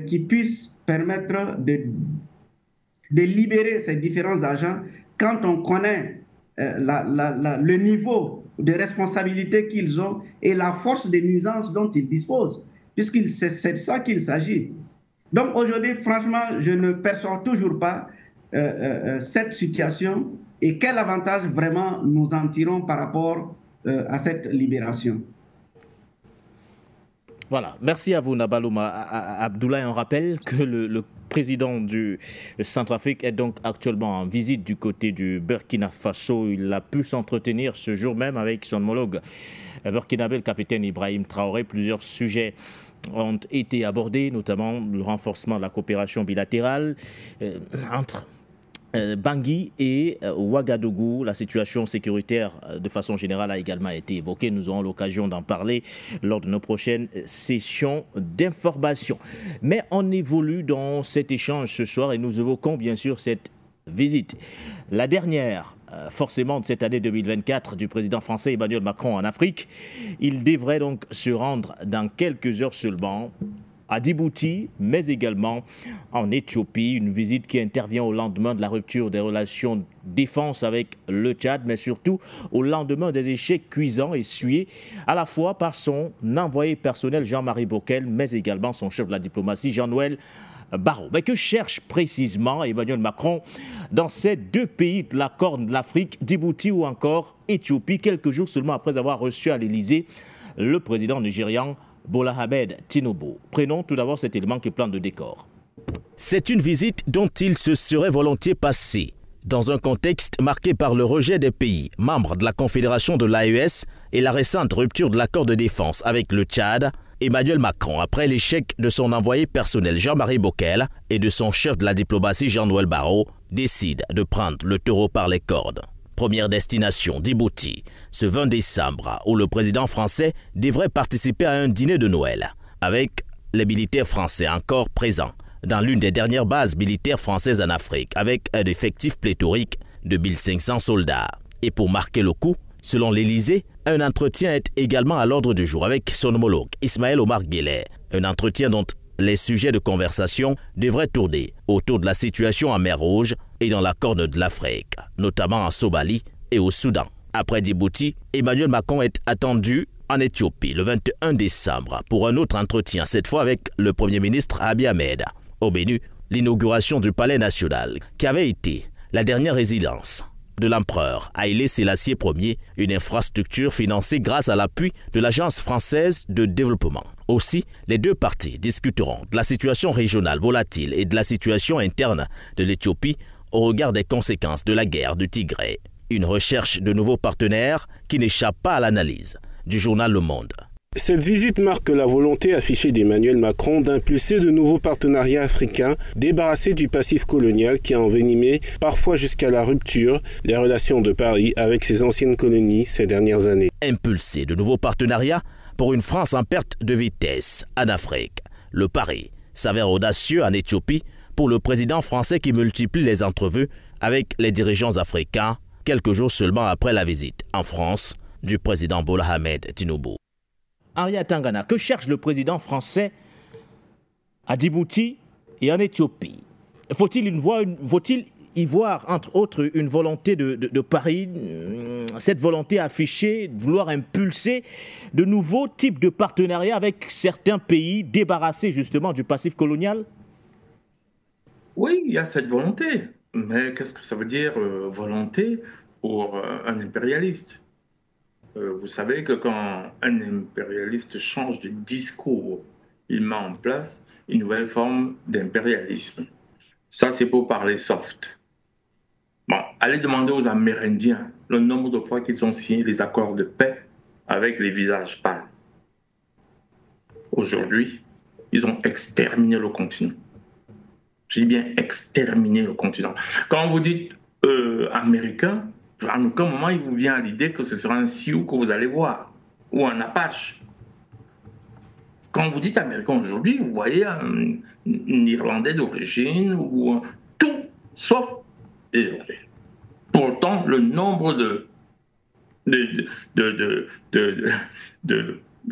qui puisse permettre de libérer ces différents agents quand on connaît le niveau de responsabilité qu'ils ont et la force de nuisance dont ils disposent, puisque c'est de ça qu'il s'agit. Donc aujourd'hui, franchement, je ne perçois toujours pas cette situation et quel avantage vraiment nous en tirons par rapport à cette libération. Voilà, merci à vous Nabalouma Abdoulaye. On rappelle que le président du Centrafrique est donc actuellement en visite du côté du Burkina Faso. Il a pu s'entretenir ce jour même avec son homologue burkinabé, le capitaine Ibrahim Traoré. Plusieurs sujets ont été abordés, notamment le renforcement de la coopération bilatérale entre Bangui et Ouagadougou. La situation sécuritaire de façon générale a également été évoquée. Nous aurons l'occasion d'en parler lors de nos prochaines sessions d'information. Mais on évolue dans cet échange ce soir et nous évoquons bien sûr cette visite. La dernière, forcément, de cette année 2024 du président français Emmanuel Macron en Afrique. Il devrait donc se rendre dans quelques heures seulement à Djibouti, mais également en Éthiopie, une visite qui intervient au lendemain de la rupture des relations de défense avec le Tchad, mais surtout au lendemain des échecs cuisants essuyés à la fois par son envoyé personnel Jean-Marie Bockel, mais également son chef de la diplomatie Jean-Noël Barrot. Mais que cherche précisément Emmanuel Macron dans ces deux pays de la Corne de l'Afrique, Djibouti ou encore Éthiopie, quelques jours seulement après avoir reçu à l'Élysée le président nigérian Bola Ahmed Tinubu. Prenons tout d'abord cet élément qui plante de décor. C'est une visite dont il se serait volontiers passé, dans un contexte marqué par le rejet des pays membres de la Confédération de l'AES et la récente rupture de l'accord de défense avec le Tchad, Emmanuel Macron, après l'échec de son envoyé personnel Jean-Marie Bockel et de son chef de la diplomatie Jean-Noël Barrot, décide de prendre le taureau par les cornes. Première destination, Djibouti, ce 20 décembre, où le président français devrait participer à un dîner de Noël, avec les militaires français encore présents dans l'une des dernières bases militaires françaises en Afrique, avec un effectif pléthorique de 1500 soldats. Et pour marquer le coup, selon l'Élysée, un entretien est également à l'ordre du jour avec son homologue Ismaël Omar Guelleh. Un entretien dont les sujets de conversation devraient tourner autour de la situation en mer Rouge et dans la Corne de l'Afrique, notamment en Somalie et au Soudan. Après Djibouti, Emmanuel Macron est attendu en Éthiopie le 21 décembre pour un autre entretien, cette fois avec le Premier ministre Abiy Ahmed. Au menu, l'inauguration du Palais national, qui avait été la dernière résidence de l'empereur Haïlé Sélassié Ier, une infrastructure financée grâce à l'appui de l'Agence française de développement. Aussi, les deux parties discuteront de la situation régionale volatile et de la situation interne de l'Éthiopie au regard des conséquences de la guerre du Tigré. Une recherche de nouveaux partenaires qui n'échappe pas à l'analyse du journal Le Monde. Cette visite marque la volonté affichée d'Emmanuel Macron d'impulser de nouveaux partenariats africains débarrassés du passif colonial qui a envenimé, parfois jusqu'à la rupture, les relations de Paris avec ses anciennes colonies ces dernières années. Impulser de nouveaux partenariats pour une France en perte de vitesse en Afrique. Le pari s'avère audacieux en Éthiopie pour le président français qui multiplie les entrevues avec les dirigeants africains quelques jours seulement après la visite en France du président Bola Ahmed Tinubu. Aria Tangana, que cherche le président français à Djibouti et en Éthiopie? Faut-il y voir, entre autres, une volonté de Paris, cette volonté affichée de vouloir impulser de nouveaux types de partenariats avec certains pays débarrassés justement du passif colonial? Oui, il y a cette volonté. Mais qu'est-ce que ça veut dire volonté pour un impérialiste? Vous savez que quand un impérialiste change de discours, il met en place une nouvelle forme d'impérialisme. Ça, c'est pour parler soft. Bon, allez demander aux Amérindiens le nombre de fois qu'ils ont signé les accords de paix avec les visages pâles. Aujourd'hui, ils ont exterminé le continent. Je dis bien exterminé le continent. Quand vous dites américain, à aucun moment il vous vient à l'idée que ce sera un Sioux que vous allez voir, ou un Apache. Quand vous dites américain aujourd'hui, vous voyez un Irlandais d'origine, ou tout, sauf des Irlandais. Pourtant, le nombre de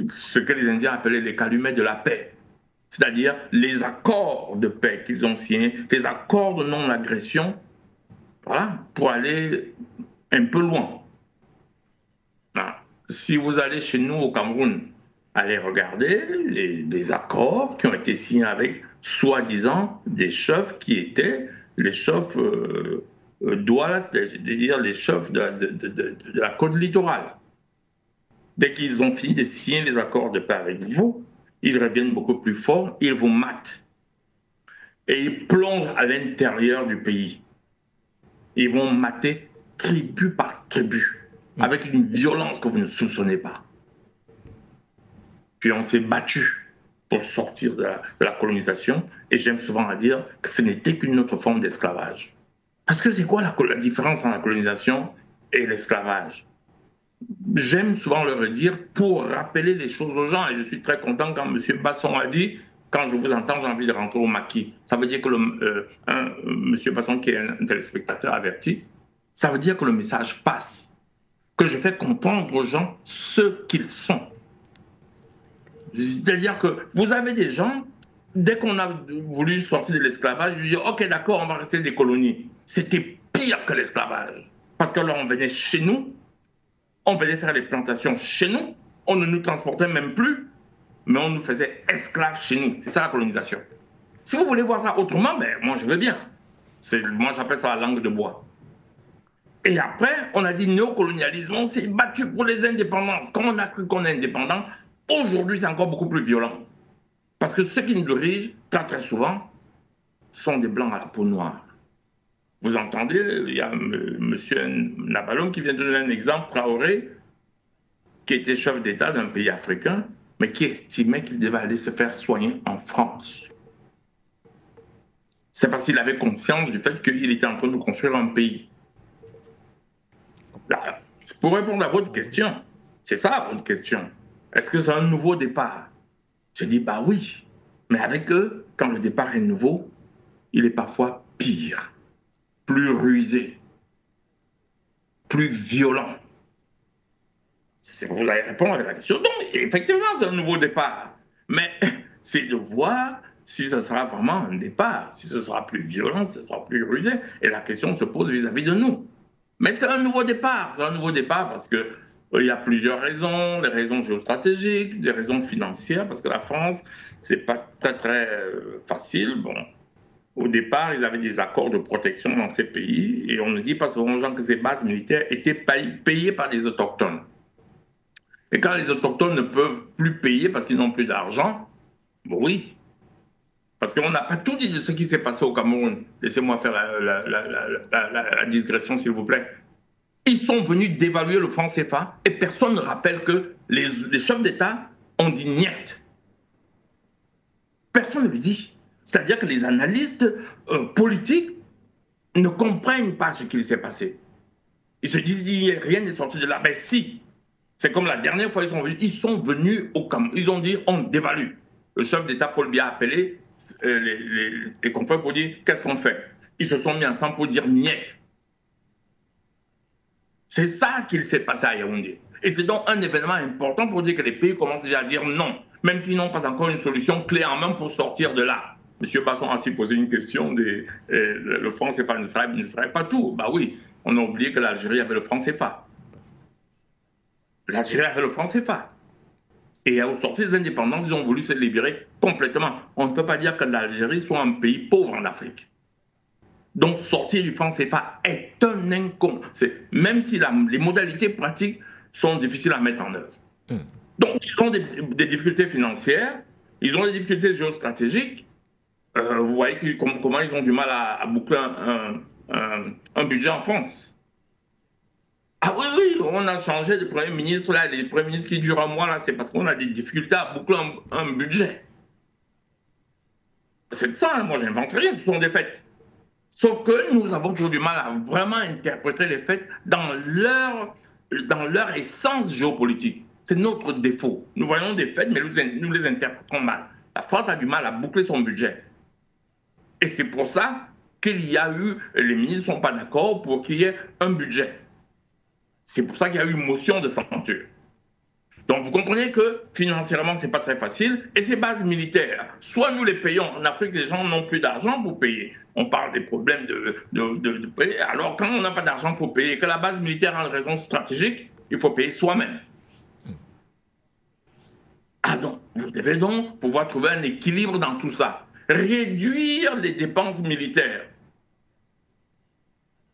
ce que les Indiens appelaient les calumets de la paix, c'est-à-dire les accords de paix qu'ils ont signés, les accords de non-agression, voilà, pour aller un peu loin. Non. Si vous allez chez nous au Cameroun, allez regarder les accords qui ont été signés avec, soi-disant, des chefs qui étaient les chefs douala, c'est-à-dire les chefs de la côte littorale. Dès qu'ils ont fini de signer les accords de paix avec vous, ils reviennent beaucoup plus forts, ils vous matent. Et ils plongent à l'intérieur du pays. Ils vont mater tribu par tribu, avec une violence que vous ne soupçonnez pas. Puis on s'est battu pour sortir de la colonisation, et j'aime souvent à dire que ce n'était qu'une autre forme d'esclavage. Parce que c'est quoi la différence entre la colonisation et l'esclavage? J'aime souvent le redire pour rappeler les choses aux gens, et je suis très content quand M. Basson a dit « Quand je vous entends, j'ai envie de rentrer au maquis ». Ça veut dire que M. Basson, qui est un téléspectateur averti, ça veut dire que le message passe, que je fais comprendre aux gens ce qu'ils sont. C'est-à-dire que vous avez des gens, dès qu'on a voulu sortir de l'esclavage, je dis « Ok, d'accord, on va rester des colonies ». C'était pire que l'esclavage. Parce que là, on venait chez nous, on venait faire les plantations chez nous, on ne nous transportait même plus, mais on nous faisait esclaves chez nous. C'est ça la colonisation. Si vous voulez voir ça autrement, ben, moi je veux bien. Moi j'appelle ça la langue de bois. Et après, on a dit néocolonialisme, on s'est battu pour les indépendances. Quand on a cru qu'on est indépendant, aujourd'hui c'est encore beaucoup plus violent. Parce que ceux qui nous dirigent, très très souvent, sont des blancs à la peau noire. Vous entendez, il y a M. Nabalom qui vient de donner un exemple, Traoré, qui était chef d'État d'un pays africain, mais qui estimait qu'il devait aller se faire soigner en France. C'est parce qu'il avait conscience du fait qu'il était en train de construire un pays. Là, c'est pour répondre à votre question. C'est ça votre question. Est-ce que c'est un nouveau départ? Je dis, bah oui. Mais avec eux, quand le départ est nouveau, il est parfois pire, plus rusé, plus violent. Vous allez répondre à la question. Non, effectivement, c'est un nouveau départ. Mais c'est de voir si ce sera vraiment un départ, si ce sera plus violent, si ce sera plus rusé. Et la question se pose vis-à-vis de nous. Mais c'est un nouveau départ. C'est un nouveau départ parce qu'il y a plusieurs raisons, des raisons géostratégiques, des raisons financières, parce que la France, c'est pas très facile. Bon, au départ, ils avaient des accords de protection dans ces pays et on ne dit pas souvent aux gens que ces bases militaires étaient payées par les autochtones. Et quand les autochtones ne peuvent plus payer parce qu'ils n'ont plus d'argent, bon oui. Parce qu'on n'a pas tout dit de ce qui s'est passé au Cameroun. Laissez-moi faire la digression, s'il vous plaît. Ils sont venus dévaluer le franc CFA et personne ne rappelle que les chefs d'État ont dit niet. Personne ne le dit. C'est-à-dire que les analystes politiques ne comprennent pas ce qu'il s'est passé. Ils se disent rien n'est sorti de là. Ben si. C'est comme la dernière fois ils sont venus au Cameroun. Ils ont dit on dévalue. Le chef d'État Paul Biya a appelé les confrères pour dire qu'est-ce qu'on fait. Ils se sont mis ensemble pour dire niet. C'est ça qu'il s'est passé à Yaoundé. Et c'est donc un événement important pour dire que les pays commencent déjà à dire non, même s'ils n'ont pas encore une solution clé en main pour sortir de là. M. Basson a aussi posé une question, le franc CFA ne serait pas tout. Bah oui, on a oublié que l'Algérie avait le franc CFA. L'Algérie avait le franc CFA. Et au sortir des indépendances, ils ont voulu se libérer complètement. On ne peut pas dire que l'Algérie soit un pays pauvre en Afrique. Donc sortir du franc CFA est un inconvénient. Même si les modalités pratiques sont difficiles à mettre en œuvre. Donc ils ont des difficultés financières, ils ont des difficultés géostratégiques. Vous voyez comment ils ont du mal à boucler un budget en France. Ah oui, on a changé de Premier ministre, là, les Premiers ministres qui durent un mois, là, c'est parce qu'on a des difficultés à boucler un budget. C'est de ça, hein, moi j'invente rien, ce sont des faits. Sauf que nous avons toujours du mal à vraiment interpréter les faits dans leur essence géopolitique. C'est notre défaut. Nous voyons des faits, mais nous les interprétons mal. La France a du mal à boucler son budget. Et c'est pour ça qu'il y a eu, les ministres ne sont pas d'accord pour qu'il y ait un budget. C'est pour ça qu'il y a eu motion de censure. Donc vous comprenez que financièrement, ce n'est pas très facile. Et ces bases militaires, soit nous les payons. En Afrique, les gens n'ont plus d'argent pour payer. On parle des problèmes de payer. Alors quand on n'a pas d'argent pour payer, que la base militaire a une raison stratégique, il faut payer soi-même. Ah donc, vous devez donc pouvoir trouver un équilibre dans tout ça. Réduire les dépenses militaires.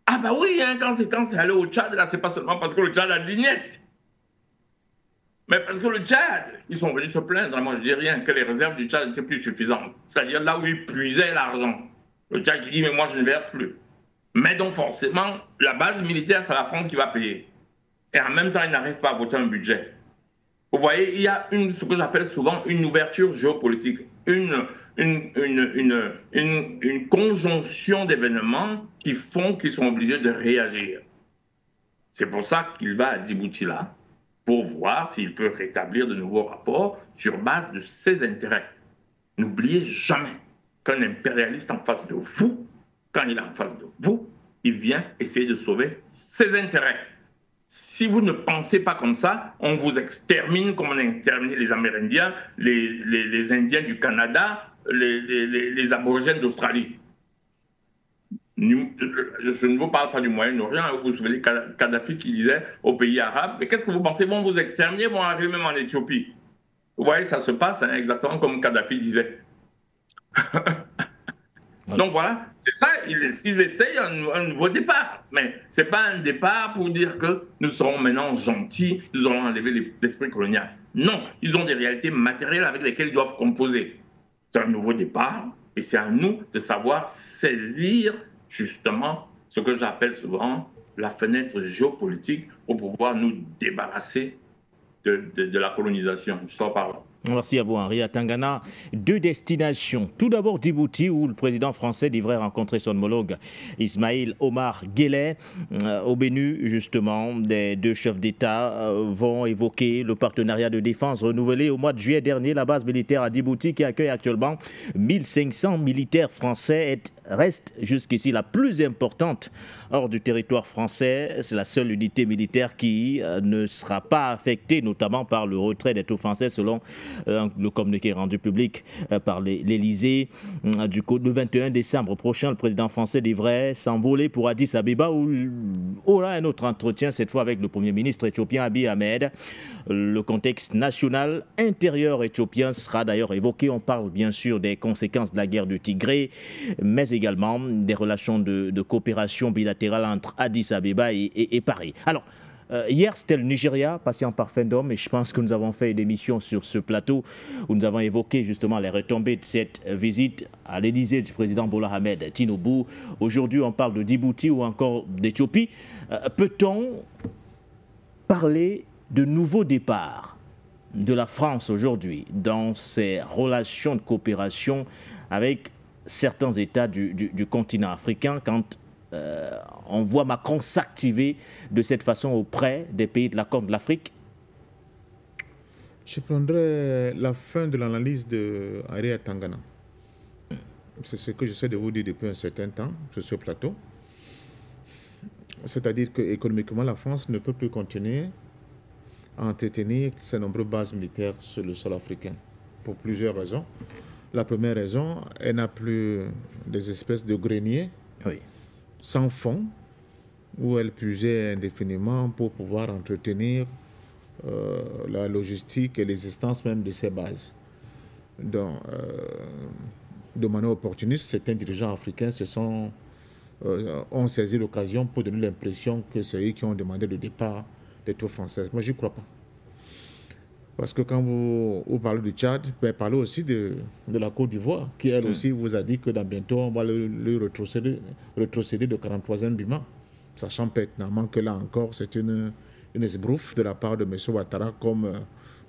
Ah bah oui, hein, quand c'est allé au Tchad, là, c'est pas seulement parce que le Tchad a dit niet. Mais parce que le Tchad, ils sont venus se plaindre, moi je dis rien, que les réserves du Tchad étaient plus suffisantes. C'est-à-dire là où ils puisaient l'argent. Le Tchad qui dit, mais moi je ne verse plus. Mais donc forcément, la base militaire, c'est la France qui va payer. Et en même temps, ils n'arrivent pas à voter un budget. Vous voyez, il y a ce que j'appelle souvent une ouverture géopolitique, une conjonction d'événements qui font qu'ils sont obligés de réagir. C'est pour ça qu'il va à Djibouti là, pour voir s'il peut rétablir de nouveaux rapports sur base de ses intérêts. N'oubliez jamais qu'un impérialiste en face de vous, quand il est en face de vous, il vient essayer de sauver ses intérêts. Si vous ne pensez pas comme ça, on vous extermine comme on a exterminé les Amérindiens, les Indiens du Canada, les Aborigènes d'Australie. Je ne vous parle pas du Moyen-Orient. Vous vous souvenez Kadhafi qui disait aux pays arabes, mais qu'est-ce que vous pensez, vont vous exterminer, vont arriver même en Éthiopie. Vous voyez, ça se passe hein, exactement comme Kadhafi disait. Donc voilà, c'est ça, ils essayent un nouveau départ. Mais ce n'est pas un départ pour dire que nous serons maintenant gentils, nous allons enlever l'esprit colonial. Non, ils ont des réalités matérielles avec lesquelles ils doivent composer. C'est un nouveau départ et c'est à nous de savoir saisir justement ce que j'appelle souvent la fenêtre géopolitique pour pouvoir nous débarrasser de la colonisation. Je sors par là. Merci à vous, Henri. À Tangana, 2 destinations. Tout d'abord, Djibouti, où le président français devrait rencontrer son homologue Ismaïl Omar Guelleh. Au Bénin, justement, les 2 chefs d'État vont évoquer le partenariat de défense renouvelé au mois de juillet dernier. La base militaire à Djibouti, qui accueille actuellement 1500 militaires français, reste jusqu'ici la plus importante hors du territoire français. C'est la seule unité militaire qui ne sera pas affectée, notamment par le retrait des troupes françaises, selon le communiqué rendu public par l'Élysée. Le 21 décembre prochain, le président français devrait s'envoler pour Addis Abeba, où il aura un autre entretien, cette fois avec le Premier ministre éthiopien Abiy Ahmed. Le contexte national intérieur éthiopien sera d'ailleurs évoqué. On parle bien sûr des conséquences de la guerre du Tigré, mais également des relations de coopération bilatérale entre Addis Abeba et Paris. Alors, hier, c'était le Nigeria, patient parfum d'homme, et je pense que nous avons fait une émission sur ce plateau où nous avons évoqué justement les retombées de cette visite à l'Élysée du président Bola Ahmed Tinubu. Aujourd'hui, on parle de Djibouti ou encore d'Éthiopie. Peut-on parler de nouveaux départs de la France aujourd'hui dans ses relations de coopération avec certains États du continent africain quand on voit Macron s'activer de cette façon auprès des pays de la Corne de l'Afrique? Je prendrai la fin de l'analyse de Henri Tangana. C'est ce que j'essaie de vous dire depuis un certain temps sur ce plateau. C'est-à-dire qu'économiquement, la France ne peut plus continuer à entretenir ses nombreuses bases militaires sur le sol africain, pour plusieurs raisons. La première raison, elle n'a plus des espèces de greniers sans fond, où elle puisait indéfiniment pour pouvoir entretenir la logistique et l'existence même de ces bases. Donc, de manière opportuniste, certains dirigeants africains ont saisi l'occasion pour donner l'impression que c'est eux qui ont demandé le départ des troupes françaises. Moi, je n'y crois pas. Parce que quand vous parlez du Tchad, vous parlez aussi de la Côte d'Ivoire, qui elle aussi vous a dit que dans bientôt, on va le retrocéder de 43e Bima, sachant pertinemment que là encore, c'est une esbrouffe de la part de M. Ouattara comme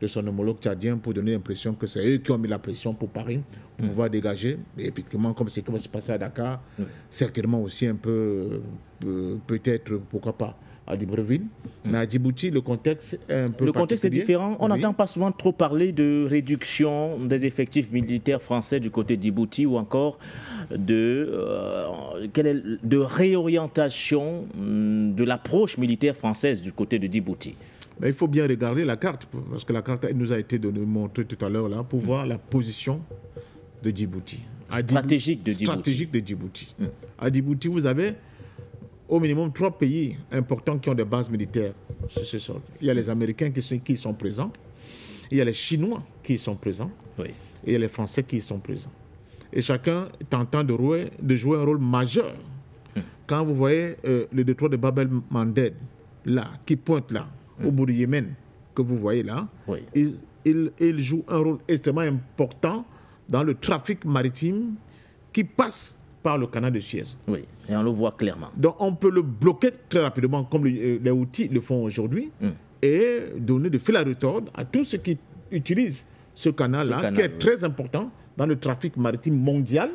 de son homologue tchadien pour donner l'impression que c'est eux qui ont mis la pression pour Paris, pour pouvoir dégager. Et effectivement, comme c'est ce qui va se passer à Dakar, certainement aussi un peu, peut-être, pourquoi pas, à Libreville. Mais à Djibouti, le contexte est un peu Le contexte est différent. On n'entend pas souvent trop parler de réduction des effectifs militaires français du côté de Djibouti ou encore de réorientation de l'approche militaire française du côté de Djibouti. Mais il faut bien regarder la carte, parce que la carte elle nous a été montrée tout à l'heure là, pour voir la position de Djibouti. Stratégique de Djibouti. À Djibouti, vous avez au minimum 3 pays importants qui ont des bases militaires sur ce sol. Il y a les Américains qui sont présents, il y a les Chinois qui sont présents, et il y a les Français qui sont présents. Et chacun tentant de jouer un rôle majeur. Quand vous voyez le détroit de Bab el-Mandeb, là, qui pointe là, au bout du Yémen, que vous voyez là, il joue un rôle extrêmement important dans le trafic maritime qui passe par le canal de Suez. Oui, et on le voit clairement. Donc on peut le bloquer très rapidement, comme les Houthis le font aujourd'hui, et donner de fil à retordre à tous ceux qui utilisent ce canal-là, qui est très important dans le trafic maritime mondial,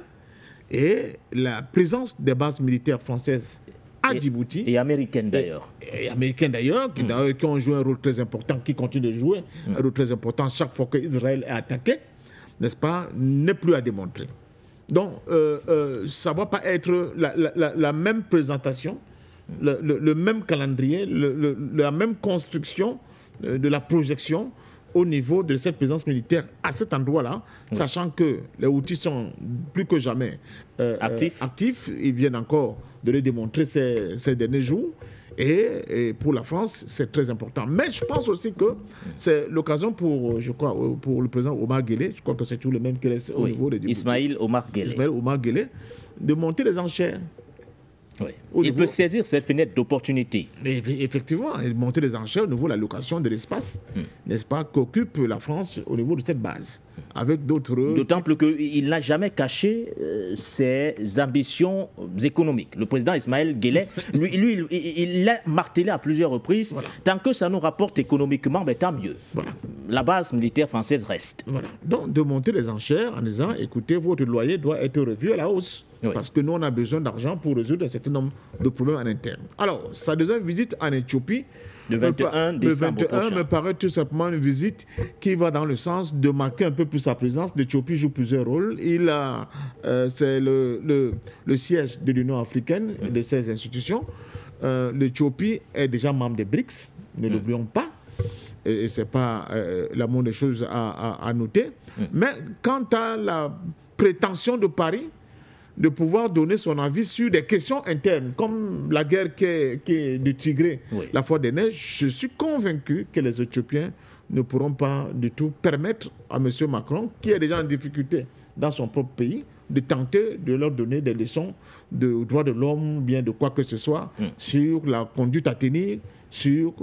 et la présence des bases militaires françaises à Djibouti. Et américaines d'ailleurs. Et américaines d'ailleurs, qui ont joué un rôle très important, qui continuent de jouer un rôle très important chaque fois qu'Israël est attaqué, n'est-ce pas, n'est plus à démontrer. Donc, ça ne va pas être la même présentation, le même calendrier, la même construction de la projection au niveau de cette présence militaire à cet endroit-là, sachant que les Houthis sont plus que jamais actifs. Ils viennent encore de le démontrer ces derniers jours. Et pour la France, c'est très important. Mais je pense aussi que c'est l'occasion pour, je crois, pour le président Omar Guelleh, je crois que c'est tout le même qu'il est au niveau de Djibouti. Ismaïl Omar Guelleh, de monter les enchères. Il peut saisir cette fenêtre d'opportunité. Effectivement, monter les enchères au niveau de l'allocation de l'espace, n'est-ce pas, qu'occupe la France au niveau de cette base avec d'autres... D'autant plus qu'il n'a jamais caché ses ambitions économiques. Le président Ismaël Guelleh, lui, il l'a martelé à plusieurs reprises. Voilà. Tant que ça nous rapporte économiquement, ben, tant mieux. Voilà. La base militaire française reste. Voilà. Donc, de monter les enchères en disant, écoutez, votre loyer doit être revu à la hausse. Oui. Parce que nous, on a besoin d'argent pour résoudre un certain nombre de problèmes en interne. Alors, sa deuxième visite en Éthiopie, le 21 décembre prochain, me paraît tout simplement une visite qui va dans le sens de marquer un peu plus sa présence. L'Éthiopie joue plusieurs rôles. C'est le siège de l'Union africaine et de ses institutions. L'Éthiopie est déjà membre des BRICS, ne l'oublions pas. Et ce n'est pas la moindre des choses à noter. Mais quant à la prétention de Paris de pouvoir donner son avis sur des questions internes, comme la guerre qui est du Tigré, la fois des neiges, je suis convaincu que les Éthiopiens ne pourront pas du tout permettre à M. Macron, qui est déjà en difficulté dans son propre pays, de tenter de leur donner des leçons de droits de l'homme, bien de quoi que ce soit, sur la conduite à tenir, sur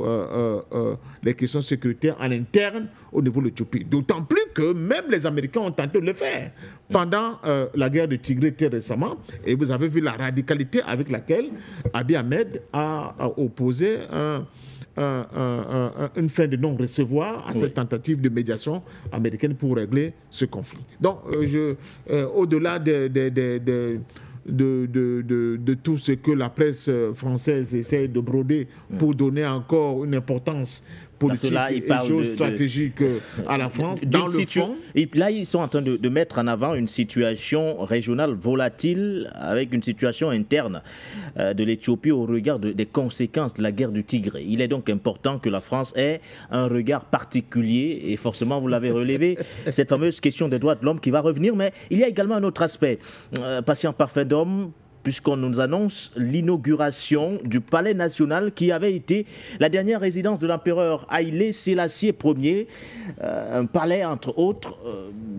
les questions sécuritaires en interne au niveau de l'Éthiopie. D'autant plus que même les Américains ont tenté de le faire pendant la guerre de Tigré très récemment. Et vous avez vu la radicalité avec laquelle Abiy Ahmed a opposé une fin de non-recevoir à cette tentative de médiation américaine pour régler ce conflit. Donc, au-delà de tout ce que la presse française essaie de broder pour donner encore une importance politique et géostratégique à la France, dans le fond... Et là, ils sont en train de mettre en avant une situation régionale volatile avec une situation interne de l'Éthiopie au regard des conséquences de la guerre du Tigré. Il est donc important que la France ait un regard particulier et forcément, vous l'avez relevé, cette fameuse question des droits de l'homme qui va revenir. Mais il y a également un autre aspect. Patient parfait d'homme, puisqu'on nous annonce l'inauguration du Palais national qui avait été la dernière résidence de l'empereur Haïlé Sélassié Ier, un palais entre autres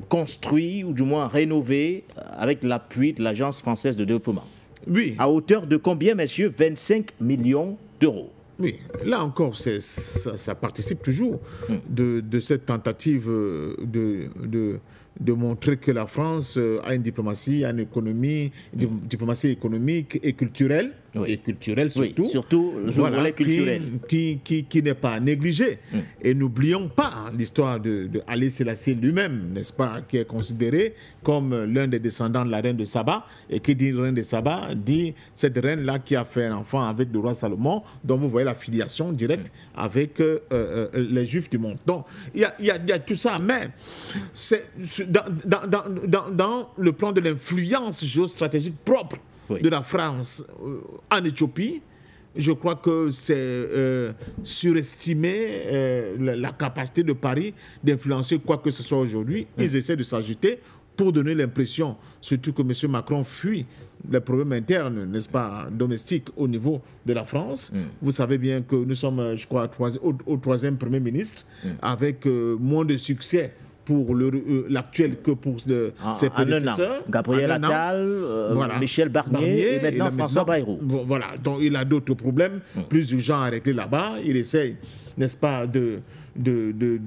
construit ou du moins rénové avec l'appui de l'Agence française de développement. Oui. À hauteur de combien, messieurs? 25 millions d'euros. Oui, là encore, ça participe toujours de cette tentative de montrer que la France a une diplomatie, une économie, diplomatie économique et culturelle, et culturelle surtout, oui, surtout le volet culturel, qui n'est pas négligé. Et n'oublions pas l'histoire de Haïlé Sélassié lui-même, n'est-ce pas, qui est considéré comme l'un des descendants de la reine de Saba, et qui dit reine de Saba, dit cette reine-là qui a fait un enfant avec le roi Salomon, dont vous voyez la filiation directe avec les Juifs du monde. Donc, il y a tout ça, mais c'est dans le plan de l'influence géostratégique propre de la France en Éthiopie, je crois que c'est surestimer la capacité de Paris d'influencer quoi que ce soit aujourd'hui. Ils essaient de s'agiter pour donner l'impression, surtout que M. Macron fuit les problèmes internes, n'est-ce pas, domestiques au niveau de la France. Vous savez bien que nous sommes, je crois, au troisième Premier ministre, avec moins de succès pour l'actuel que pour ses prédécesseurs. Gabriel Attal, Michel Barnier et maintenant François Bayrou. Voilà, donc il a d'autres problèmes plus urgents à régler là-bas. Il essaye, n'est-ce pas, de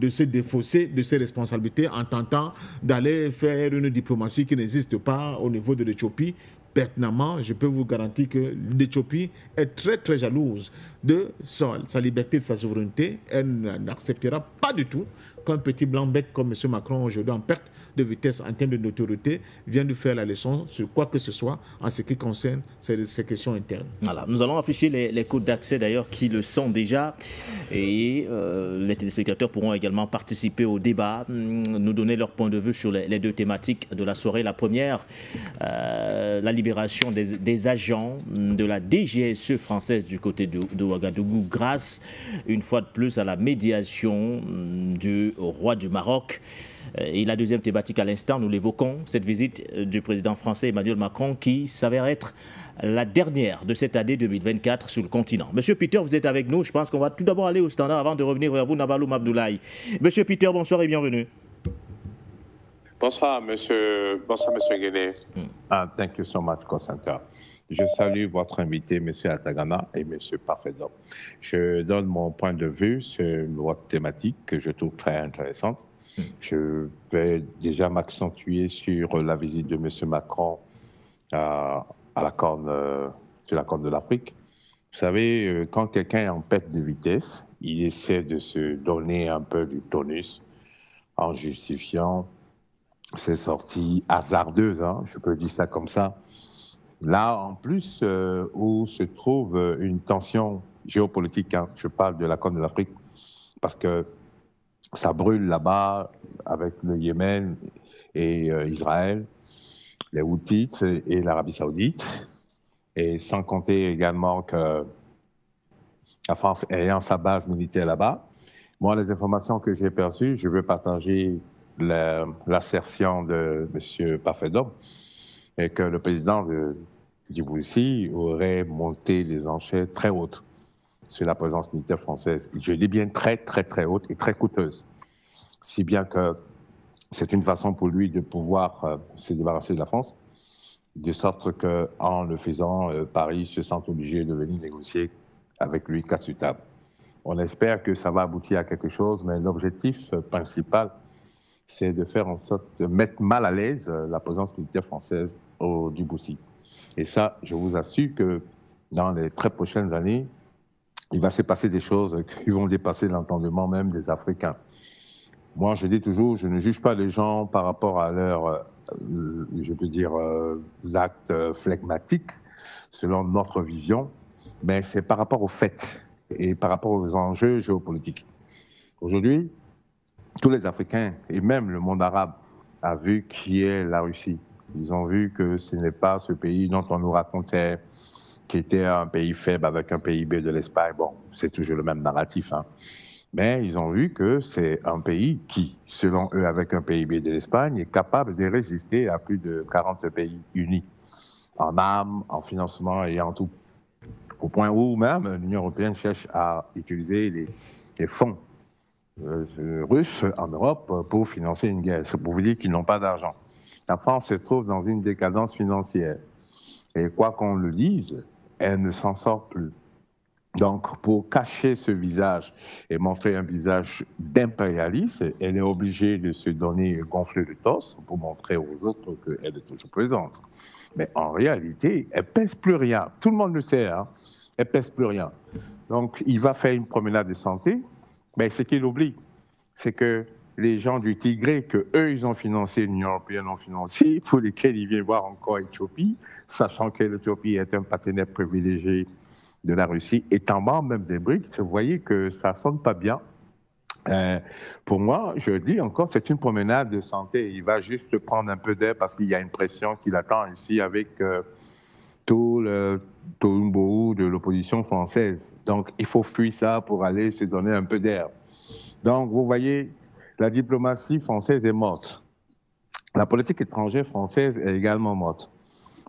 se défausser de ses responsabilités en tentant d'aller faire une diplomatie qui n'existe pas au niveau de l'Éthiopie. Pertinemment, je peux vous garantir que l'Éthiopie est très très jalouse de sa liberté, de sa souveraineté. Elle n'acceptera pas du tout qu'un petit blanc-bec comme M. Macron, aujourd'hui en perte de vitesse en termes de notoriété, vienne de faire la leçon sur quoi que ce soit en ce qui concerne ces questions internes. Voilà, nous allons afficher les codes d'accès d'ailleurs qui le sont déjà, et les téléspectateurs pourront également participer au débat, nous donner leur point de vue sur les deux thématiques de la soirée. La première, la libération des agents de la DGSE française du côté de Ouagadougou grâce une fois de plus à la médiation du roi du Maroc. Et la deuxième thématique à l'instant, nous l'évoquons, cette visite du président français Emmanuel Macron qui s'avère être la dernière de cette année 2024 sur le continent. Monsieur Peter, vous êtes avec nous. Je pense qu'on va tout d'abord aller au standard avant de revenir vers vous, Nabaloum Abdoulaye. Monsieur Peter, bonsoir et bienvenue. Bonsoir, monsieur Guédé. Thank you so much, Constantin. Je salue votre invité, monsieur Atagana et monsieur Parfaido. Je donne mon point de vue sur votre thématique que je trouve très intéressante. Je vais déjà m'accentuer sur la visite de M. Macron à la Corne, sur la Corne de l'Afrique. Vous savez, quand quelqu'un est en perte de vitesse, il essaie de se donner un peu du tonus en justifiant ses sorties hasardeuses, hein, je peux dire ça comme ça. Là, en plus, où se trouve une tension géopolitique, hein, je parle de la Corne de l'Afrique, parce que ça brûle là-bas avec le Yémen et Israël, les Houthis et l'Arabie Saoudite. Et sans compter également que la France ayant sa base militaire là-bas. Moi, les informations que j'ai perçues, je veux partager l'assertion de M. Pafedom et que le président de Djibouti aurait monté les enchères très hautes sur la présence militaire française. Je dis bien très, très, très haute et très coûteuse. Si bien que c'est une façon pour lui de pouvoir se débarrasser de la France, de sorte qu'en le faisant, Paris se sent obligé de venir négocier avec lui cas sur table. On espère que ça va aboutir à quelque chose, mais l'objectif principal, c'est de faire en sorte de mettre mal à l'aise la présence militaire française au Djibouti. Et ça, je vous assure que dans les très prochaines années, il va se passer des choses qui vont dépasser l'entendement même des Africains. Moi, je dis toujours, je ne juge pas les gens par rapport à leur, je peux dire, actes flegmatiques, selon notre vision, mais c'est par rapport aux faits et par rapport aux enjeux géopolitiques. Aujourd'hui, tous les Africains, et même le monde arabe, a vu qui est la Russie. Ils ont vu que ce n'est pas ce pays dont on nous racontait qui était un pays faible avec un PIB de l'Espagne. Bon, c'est toujours le même narratif, hein. Mais ils ont vu que c'est un pays qui, selon eux, avec un PIB de l'Espagne, est capable de résister à plus de 40 pays unis, en armes, en financement et en tout. Au point où même l'Union européenne cherche à utiliser les fonds russes en Europe pour financer une guerre. C'est pour vous dire qu'ils n'ont pas d'argent. La France se trouve dans une décadence financière. Et quoi qu'on le dise, elle ne s'en sort plus. Donc, pour cacher ce visage et montrer un visage d'impérialiste, elle est obligée de se donner gonfler le torse pour montrer aux autres qu'elle est toujours présente. Mais en réalité, elle ne pèse plus rien. Tout le monde le sait, hein. Elle ne pèse plus rien. Donc, il va faire une promenade de santé, mais ce qu'il oublie, c'est que les gens du Tigré, qu'eux, ils ont financé, l'Union européenne ont financé, pour lesquels ils viennent voir encore l'Éthiopie, sachant que l'Éthiopie est un partenaire privilégié de la Russie, étant membre même des BRICS, vous voyez que ça ne sonne pas bien. Pour moi, je dis encore, c'est une promenade de santé. Il va juste prendre un peu d'air parce qu'il y a une pression qui l'attend ici avec tout le tohubohu de l'opposition française. Donc, il faut fuir ça pour aller se donner un peu d'air. Donc, vous voyez, la diplomatie française est morte. La politique étrangère française est également morte.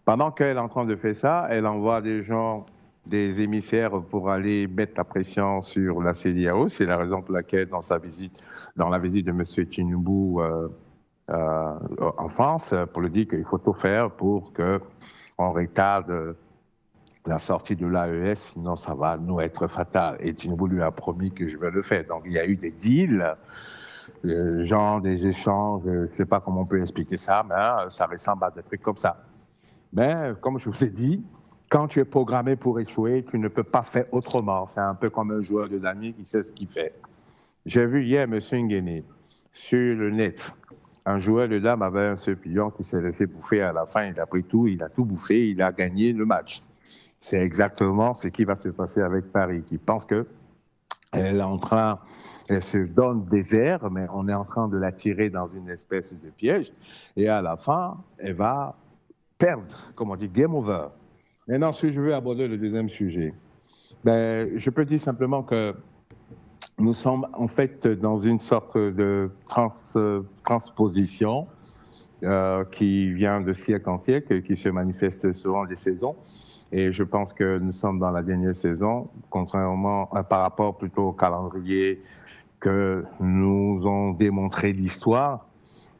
Pendant qu'elle est en train de faire ça, elle envoie des gens, des émissaires pour aller mettre la pression sur la CEDEAO. C'est la raison pour laquelle, dans la visite de M. Tinubu en France, pour lui dire qu'il faut tout faire pour qu'on retarde la sortie de l'AES, sinon ça va nous être fatal. Et Tinubu lui a promis que je vais le faire. Donc il y a eu des deals, genre des échanges, je ne sais pas comment on peut expliquer ça, mais ça ressemble à des trucs comme ça. Mais comme je vous ai dit, quand tu es programmé pour échouer, tu ne peux pas faire autrement. C'est un peu comme un joueur de damier qui sait ce qu'il fait. J'ai vu hier M. Nguéné sur le net. Un joueur de dames avait un seul pion qui s'est laissé bouffer à la fin. Il a pris tout, il a tout bouffé, il a gagné le match. C'est exactement ce qui va se passer avec Paris, qui pense qu'elle se donne des airs, mais on est en train de la tirer dans une espèce de piège. Et à la fin, elle va perdre, comme on dit, game over. Maintenant, si je veux aborder le deuxième sujet, je peux dire simplement que nous sommes en fait dans une sorte de transposition qui vient de siècle en siècle, qui se manifeste selon les saisons. Et je pense que nous sommes dans la dernière saison, contrairement par rapport plutôt au calendrier que nous ont démontré l'histoire.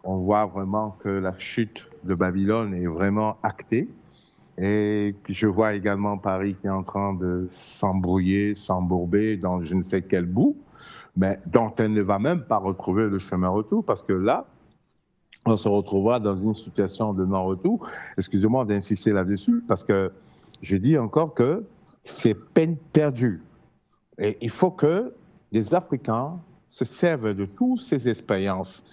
On voit vraiment que la chute de Babylone est vraiment actée. Et je vois également Paris qui est en train de s'embrouiller, s'embourber dans je ne sais quel bout. mais dont elle ne va même pas retrouver le chemin retour, parce que là, on se retrouvera dans une situation de non-retour. Excusez-moi d'insister là-dessus, parce que je dis encore que c'est peine perdue. Et il faut que les Africains se servent de toutes ces expériences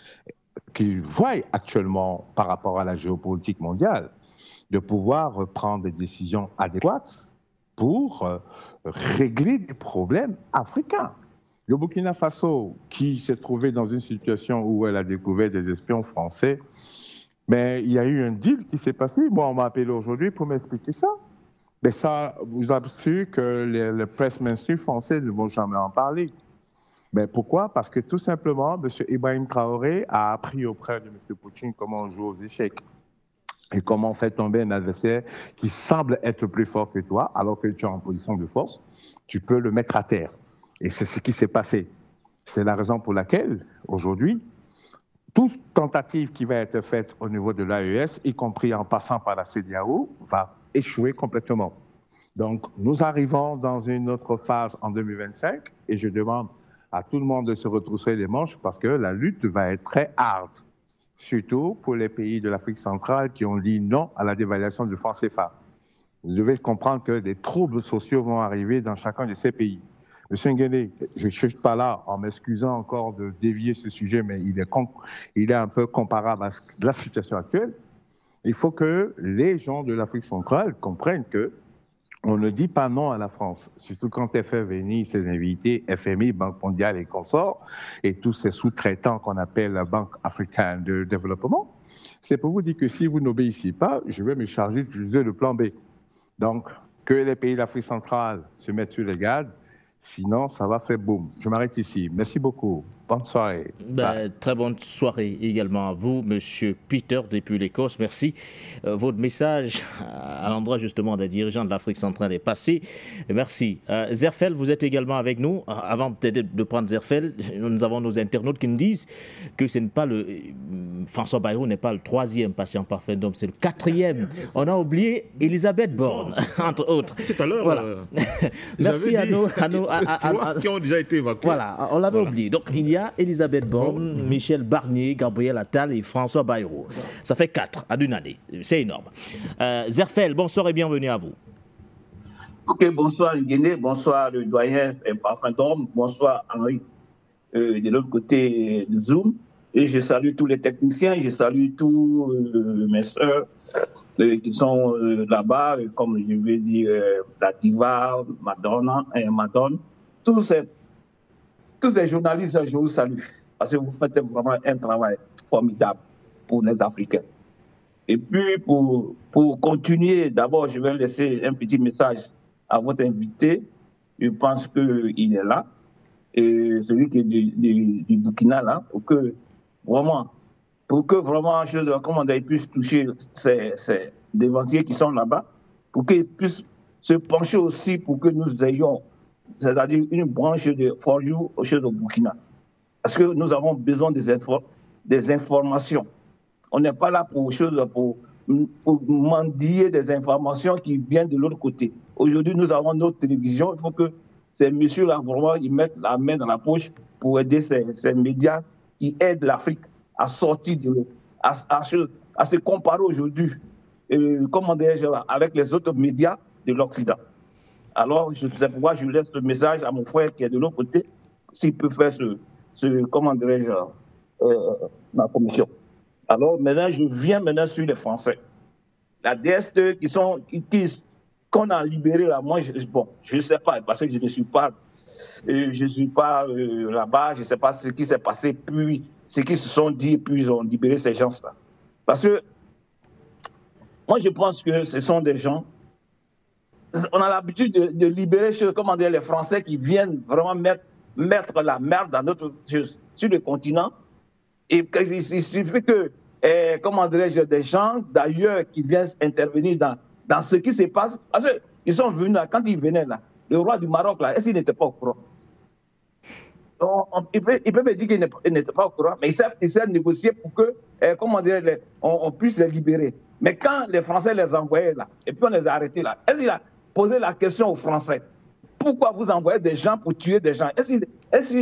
qu'ils voient actuellement par rapport à la géopolitique mondiale, de pouvoir prendre des décisions adéquates pour régler des problèmes africains. Le Burkina Faso, qui s'est trouvé dans une situation où elle a découvert des espions français, mais il y a eu un deal qui s'est passé. Moi, on m'a appelé aujourd'hui pour m'expliquer ça. Mais ça, vous assure que les presse mainstream français ne vont jamais en parler. Mais pourquoi? Parce que tout simplement, M. Ibrahim Traoré a appris auprès de M. Poutine comment on joue aux échecs et comment faire tomber un adversaire qui semble être plus fort que toi, alors que tu es en position de force, tu peux le mettre à terre. Et c'est ce qui s'est passé. C'est la raison pour laquelle, aujourd'hui, toute tentative qui va être faite au niveau de l'AES, y compris en passant par la CEDEAO, va échouer complètement. Donc, nous arrivons dans une autre phase en 2025 et je demande à tout le monde de se retrousser les manches parce que la lutte va être très hard, surtout pour les pays de l'Afrique centrale qui ont dit non à la dévaluation du franc CFA. Vous devez comprendre que des troubles sociaux vont arriver dans chacun de ces pays. Monsieur Nguéné, je ne suis pas là en m'excusant encore de dévier ce sujet, mais il est un peu comparable à la situation actuelle. Il faut que les gens de l'Afrique centrale comprennent que on ne dit pas non à la France, surtout quand elle fait venir ses invités, FMI, Banque mondiale et consorts, et tous ces sous-traitants qu'on appelle la Banque africaine de développement. C'est pour vous dire que si vous n'obéissez pas, je vais me charger d'utiliser le plan B. Donc, que les pays de l'Afrique centrale se mettent sur les gardes, sinon ça va faire boum. Je m'arrête ici. Merci beaucoup. Bonne soirée. Très bonne soirée également à vous, Monsieur Peter, depuis l'Écosse. Merci. Votre message à l'endroit justement des dirigeants de l'Afrique centrale est passé. Merci. Zerfel, vous êtes également avec nous. Avant peut-être de prendre Zerfel, nous avons nos internautes qui nous disent que ce n'est pas François Bayrou n'est pas le 3e patient parfait d'homme, c'est le 4e. On a oublié Elisabeth Borne, entre autres. Tout à l'heure, voilà. Merci à nous. Qui ont déjà été évacués. Voilà, on l'avait oublié. Donc il y a Elisabeth Borne, Michel Barnier, Gabriel Attal et François Bayrou. Ça fait 4 à d'une année. C'est énorme. Zerfel, bonsoir et bienvenue à vous. Ok, bonsoir Nguéné, bonsoir le doyen Parfum d'Homme, bonsoir Henri de l'autre côté de Zoom. Et je salue tous les techniciens, je salue tous mes soeurs qui sont là-bas, comme je vais dire la Diva, Madone, tous ces journalistes, je vous salue, parce que vous faites vraiment un travail formidable pour les Africains. Et puis, pour continuer, d'abord, je vais laisser un petit message à votre invité. Je pense qu'il est là, et celui qui est du Burkina, là, pour que vraiment, comment on puisse toucher ces dévanciers qui sont là-bas, pour qu'ils puissent se pencher aussi pour que nous ayons, c'est-à-dire une branche de For You au chef de Burkina. Parce que nous avons besoin des informations. On n'est pas là pour mendier des informations qui viennent de l'autre côté. Aujourd'hui, nous avons notre télévision. Il faut que ces messieurs-là, vraiment, ils mettent la main dans la poche pour aider ces médias qui aident l'Afrique à sortir à se comparer aujourd'hui, avec les autres médias de l'Occident. Alors, c'est pourquoi je laisse le message à mon frère qui est de l'autre côté, s'il peut faire ma commission. Alors, maintenant, je viens sur les Français. La DST qu'on a libéré là, moi, je ne sais pas, parce que je ne suis pas là-bas, je ne sais pas ce qui s'est passé, puis ce qu'ils se sont dit, puis ils ont libéré ces gens-là. Parce que moi, je pense que ce sont des gens. On a l'habitude de libérer les Français qui viennent vraiment mettre la merde sur le continent. Et il suffit que, des gens d'ailleurs qui viennent intervenir dans ce qui se passe. Parce qu'ils sont venus là, quand ils venaient là, le roi du Maroc là, est-ce qu'il n'était pas au courant? Il peut me dire qu'il n'était pas au courant, mais il s'est négocié pour que, on puisse les libérer. Mais quand les Français les envoyaient là, et puis on les a arrêtés là, est-ce qu'il a posé la question aux Français? Pourquoi vous envoyez des gens pour tuer des gens? Est-ce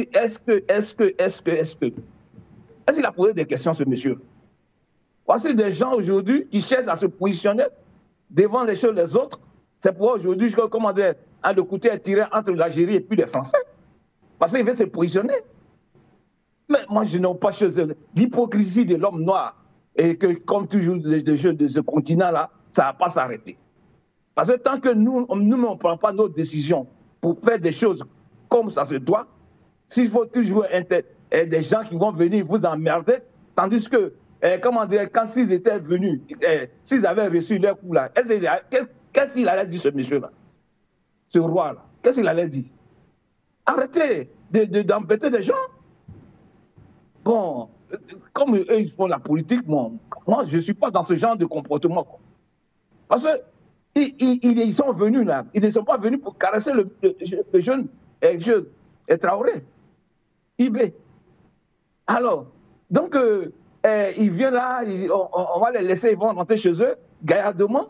qu'il a posé des questions, ce monsieur? Voici des gens aujourd'hui qui cherchent à se positionner devant les choses des autres. C'est pourquoi aujourd'hui, comment dire, le couteau est tiré entre l'Algérie et puis les Français. Parce qu'il veut se positionner. Mais moi, je n'ai pas chose. L'hypocrisie de l'homme noir, et que, comme toujours, de ce continent-là, ça ne va pas s'arrêter. Parce que tant que nous ne prenons pas nos décisions pour faire des choses comme ça se doit, s'il faut toujours des gens qui vont venir vous emmerder, tandis que, comment dire, quand s'ils étaient venus, s'ils avaient reçu leur coup là, qu'est-ce qu'il allait dire, ce monsieur-là, ce roi-là? Qu'est-ce qu'il allait dire? Arrêtez d'embêter des gens. Bon, comme eux, ils font la politique, moi, je ne suis pas dans ce genre de comportement. Parce qu'ils sont venus là, ils ne sont pas venus pour caresser le jeune Traoré, IB. Alors, donc, ils viennent là, on va les laisser, ils vont rentrer chez eux, gaillardement.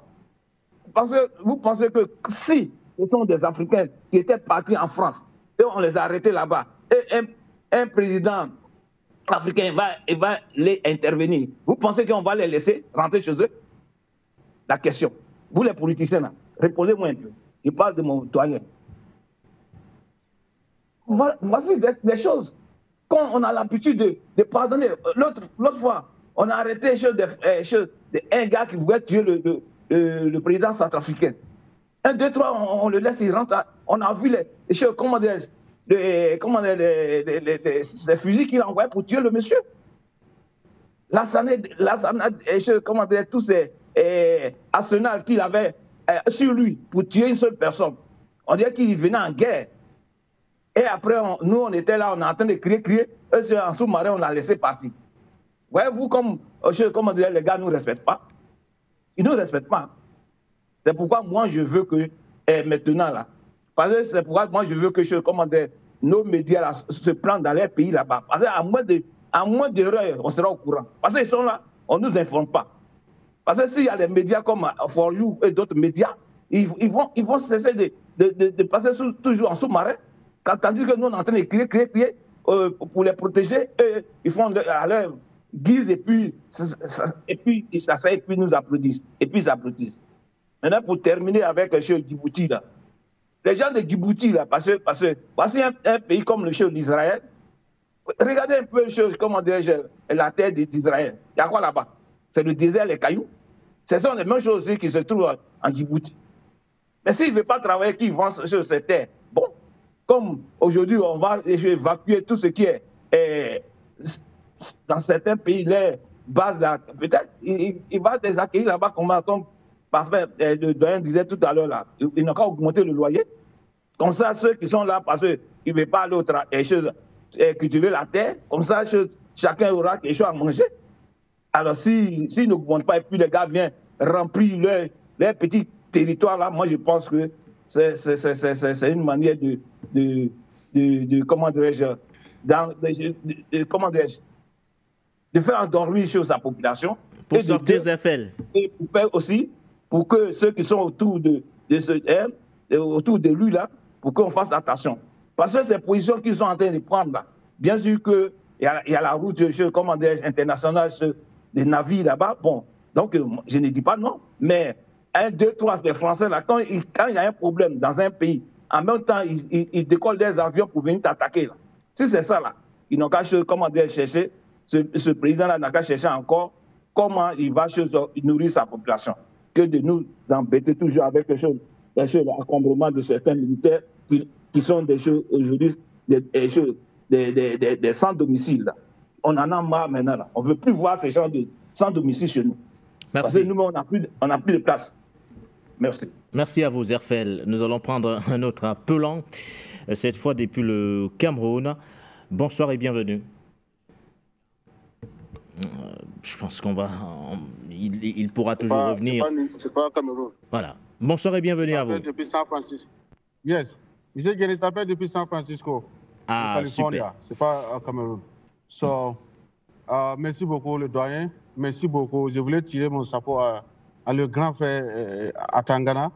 Parce que vous pensez que si ce sont des Africains qui étaient partis en France, et on les a arrêtés là-bas, et un président africain va les intervenir, vous pensez qu'on va les laisser rentrer chez eux? La question. Vous les politiciens, là, répondez-moi un peu. Je parle de mon doyen. Voici des choses. Quand on a l'habitude de pardonner, l'autre fois, on a arrêté un gars qui voulait tuer le président centrafricain. 1, 2, 3, on le laisse, il rentre. On a vu les fusils qu'il a envoyés pour tuer le monsieur. Tous ces arsenals qu'il avait sur lui pour tuer une seule personne. On dirait qu'il venait en guerre. Et après, nous, on était là, on est en train de crier. Eux, en sous-marin, on l'a laissé partir. Voyez-vous, comment dire, les gars ne nous respectent pas. Ils ne nous respectent pas. C'est pourquoi moi, je veux que, maintenant, là, parce que c'est pourquoi moi, je veux que, nos médias là, se plantent dans les pays là-bas. Parce qu'à moins d'erreurs, on sera au courant. Parce qu'ils sont là, on ne nous informe pas. Parce que s'il y a des médias comme For You et d'autres médias, ils vont cesser de passer toujours en sous-marin. Tandis que nous, on est en train de crier pour les protéger. Ils font à leur guise et puis ils s'asseyent et puis nous applaudissent. Et puis ils applaudissent. Maintenant, pour terminer avec Djibouti, là. Les gens de Djibouti, là, parce que voici un pays comme le chef d'Israël. Regardez un peu comment dirais-je, la terre d'Israël. Il y a quoi là-bas? C'est le désert, les cailloux. Ce sont les mêmes choses aussi qui se trouvent en Djibouti. Mais s'ils ne veulent pas travailler, qu'ils vont sur ces terres, bon, comme aujourd'hui, on va évacuer tout ce qui est dans certains pays, les bases là, peut-être, il va les accueillir là-bas comme parfait, le doyen disait tout à l'heure là. Ils n'ont qu'à augmenter le loyer. Comme ça, ceux qui sont là parce qu'ils ne veulent pas aller cultiver la terre, comme ça, chacun aura quelque chose à manger. Alors, s'ils n'augmentent pas et puis les gars viennent remplir leur petit territoire là, moi je pense que c'est une manière comment dirais-je, de faire endormir sa population. Pour sortir Zefel. Et pour faire aussi, pour que ceux qui sont autour de lui là, pour qu'on fasse attention. Parce que ces positions qu'ils sont en train de prendre là, bien sûr qu'il y a la route internationale des navires là-bas, bon, donc je ne dis pas non, mais 1, 2, 3, les Français là, quand il y a un problème dans un pays, en même temps, ils décollent des avions pour venir t'attaquer là. Si c'est ça là, ils n'ont qu'à chercher, ce président-là n'a qu'à chercher encore comment il va nourrir sa population, que de nous embêter toujours avec l'accompagnement de certains militaires qui sont des choses aujourd'hui, des sans-domicile. On en a marre maintenant. Là. On ne veut plus voir ces gens de sans-domicile chez nous. Merci. Parce que nous, on n'a plus de place. Merci. Merci à vous, Zerfel. Nous allons prendre un autre appelant, cette fois depuis le Cameroun. Bonsoir et bienvenue. Je pense qu'on va... Il pourra toujours revenir. C'est pas Cameroun. Voilà. Bonsoir et bienvenue à vous. Depuis San Francisco. Yes. Monsieur Guéry t'appelle depuis San Francisco. Ah, super. C'est pas Cameroun. So, merci beaucoup, le doyen. Merci beaucoup. Je voulais tirer mon chapeau à le grand frère à Tangana.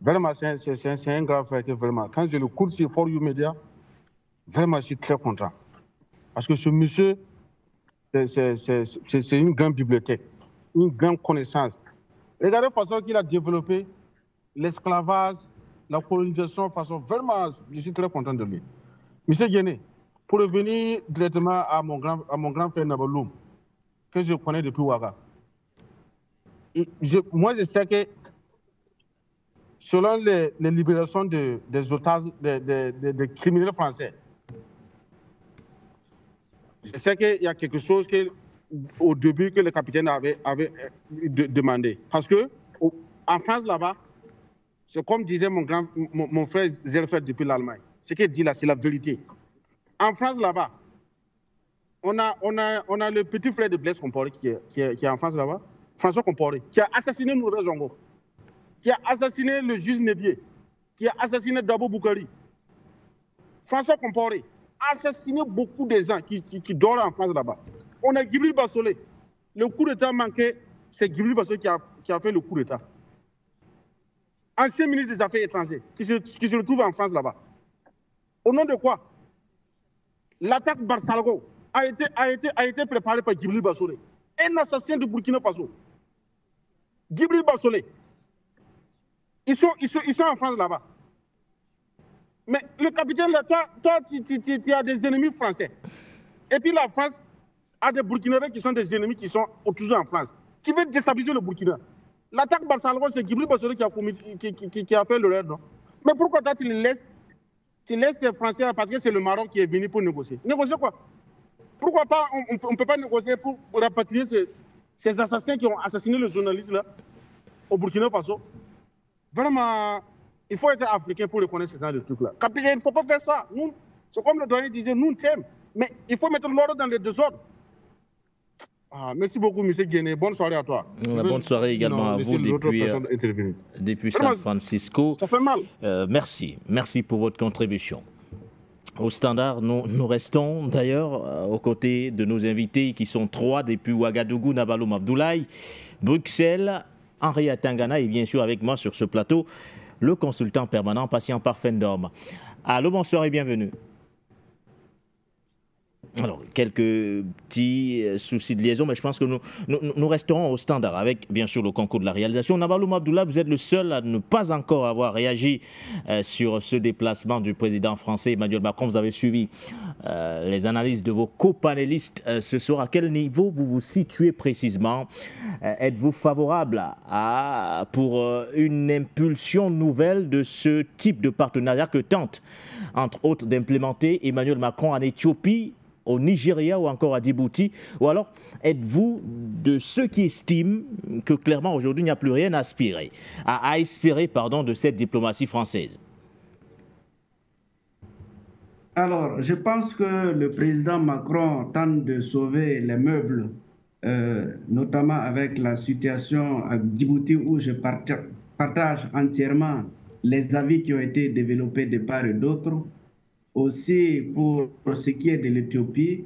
Vraiment, c'est un grand frère que vraiment, quand je le cours sur For You Media, vraiment, je suis très content. Parce que ce monsieur, c'est une grande bibliothèque, une grande connaissance. Regardez la façon qu'il a développé l'esclavage, la colonisation, façon vraiment, je suis très content de lui. Monsieur Guéné, pour revenir directement à mon grand frère Nabaloum, que je connais depuis Ouaga, moi je sais que selon les libérations des otages, des criminels français, je sais qu'il y a quelque chose au début que le capitaine avait demandé. Parce que en France là-bas, c'est comme disait mon frère Zelfert depuis l'Allemagne. Ce qu'il dit là, c'est la vérité. En France là-bas, on a le petit frère de Blaise Compaoré qui est en France là-bas, François Compaoré, qui a assassiné Nouré Zongo, qui a assassiné le juge Nébier, qui a assassiné Dabo Boukari. François Compaoré a assassiné beaucoup de gens qui dorment en France là-bas. On a Djibril Bassolé. Le coup d'État manqué, c'est Djibril Bassolé qui a fait le coup d'État. Ancien ministre des Affaires étrangères, qui se retrouve en France là-bas. Au nom de quoi? L'attaque Barsalgo a été préparée par Djibril Bassolé, un assassin de Burkina Faso. Djibril Bassolé. Ils sont en France là-bas. Mais le capitaine, là, toi tu as des ennemis français. Et puis la France a des Burkinabés qui sont des ennemis qui sont toujours en France, qui veulent déstabiliser le Burkina. L'attaque Barsalgo, c'est Djibril Bassolé qui a fait l'erreur, non? Mais pourquoi toi tu laisses ces Français parce que c'est le Maroc qui est venu pour négocier? Négocier quoi? Pourquoi pas on ne peut pas négocier pour rapatrier ces assassins qui ont assassiné le journaliste là au Burkina Faso? Vraiment, il faut être africain pour reconnaître ce genre de trucs là. Capitaine, il ne faut pas faire ça. C'est comme le doyen disait, nous t'aimons. Mais il faut mettre l'ordre dans les désordres. Merci beaucoup, M. Guéné. Bonne soirée à toi. Bonne soirée également à vous depuis San Francisco. Ça fait mal. Merci pour votre contribution. Au standard, nous restons d'ailleurs aux côtés de nos invités qui sont trois depuis Ouagadougou, Nabaloum Abdoulaye, Bruxelles, Henri Tangana et bien sûr avec moi sur ce plateau, le consultant permanent patient Parfendorm. Allô, bonsoir et bienvenue. Alors, quelques petits soucis de liaison, mais je pense que nous resterons au standard avec, bien sûr, le concours de la réalisation. Nabaloum Abdoulaye, vous êtes le seul à ne pas encore avoir réagi sur ce déplacement du président français Emmanuel Macron. Vous avez suivi les analyses de vos copanélistes ce soir. À quel niveau vous vous situez précisément? Êtes-vous favorable pour une impulsion nouvelle de ce type de partenariat que tente, entre autres, d'implémenter Emmanuel Macron en Éthiopie, au Nigeria ou encore à Djibouti? Ou alors êtes-vous de ceux qui estiment que clairement aujourd'hui il n'y a plus rien à aspirer, de cette diplomatie française? Alors, je pense que le président Macron tente de sauver les meubles, notamment avec la situation à Djibouti où je partage entièrement les avis qui ont été développés de part et d'autre. Aussi pour ce qui est de l'Éthiopie,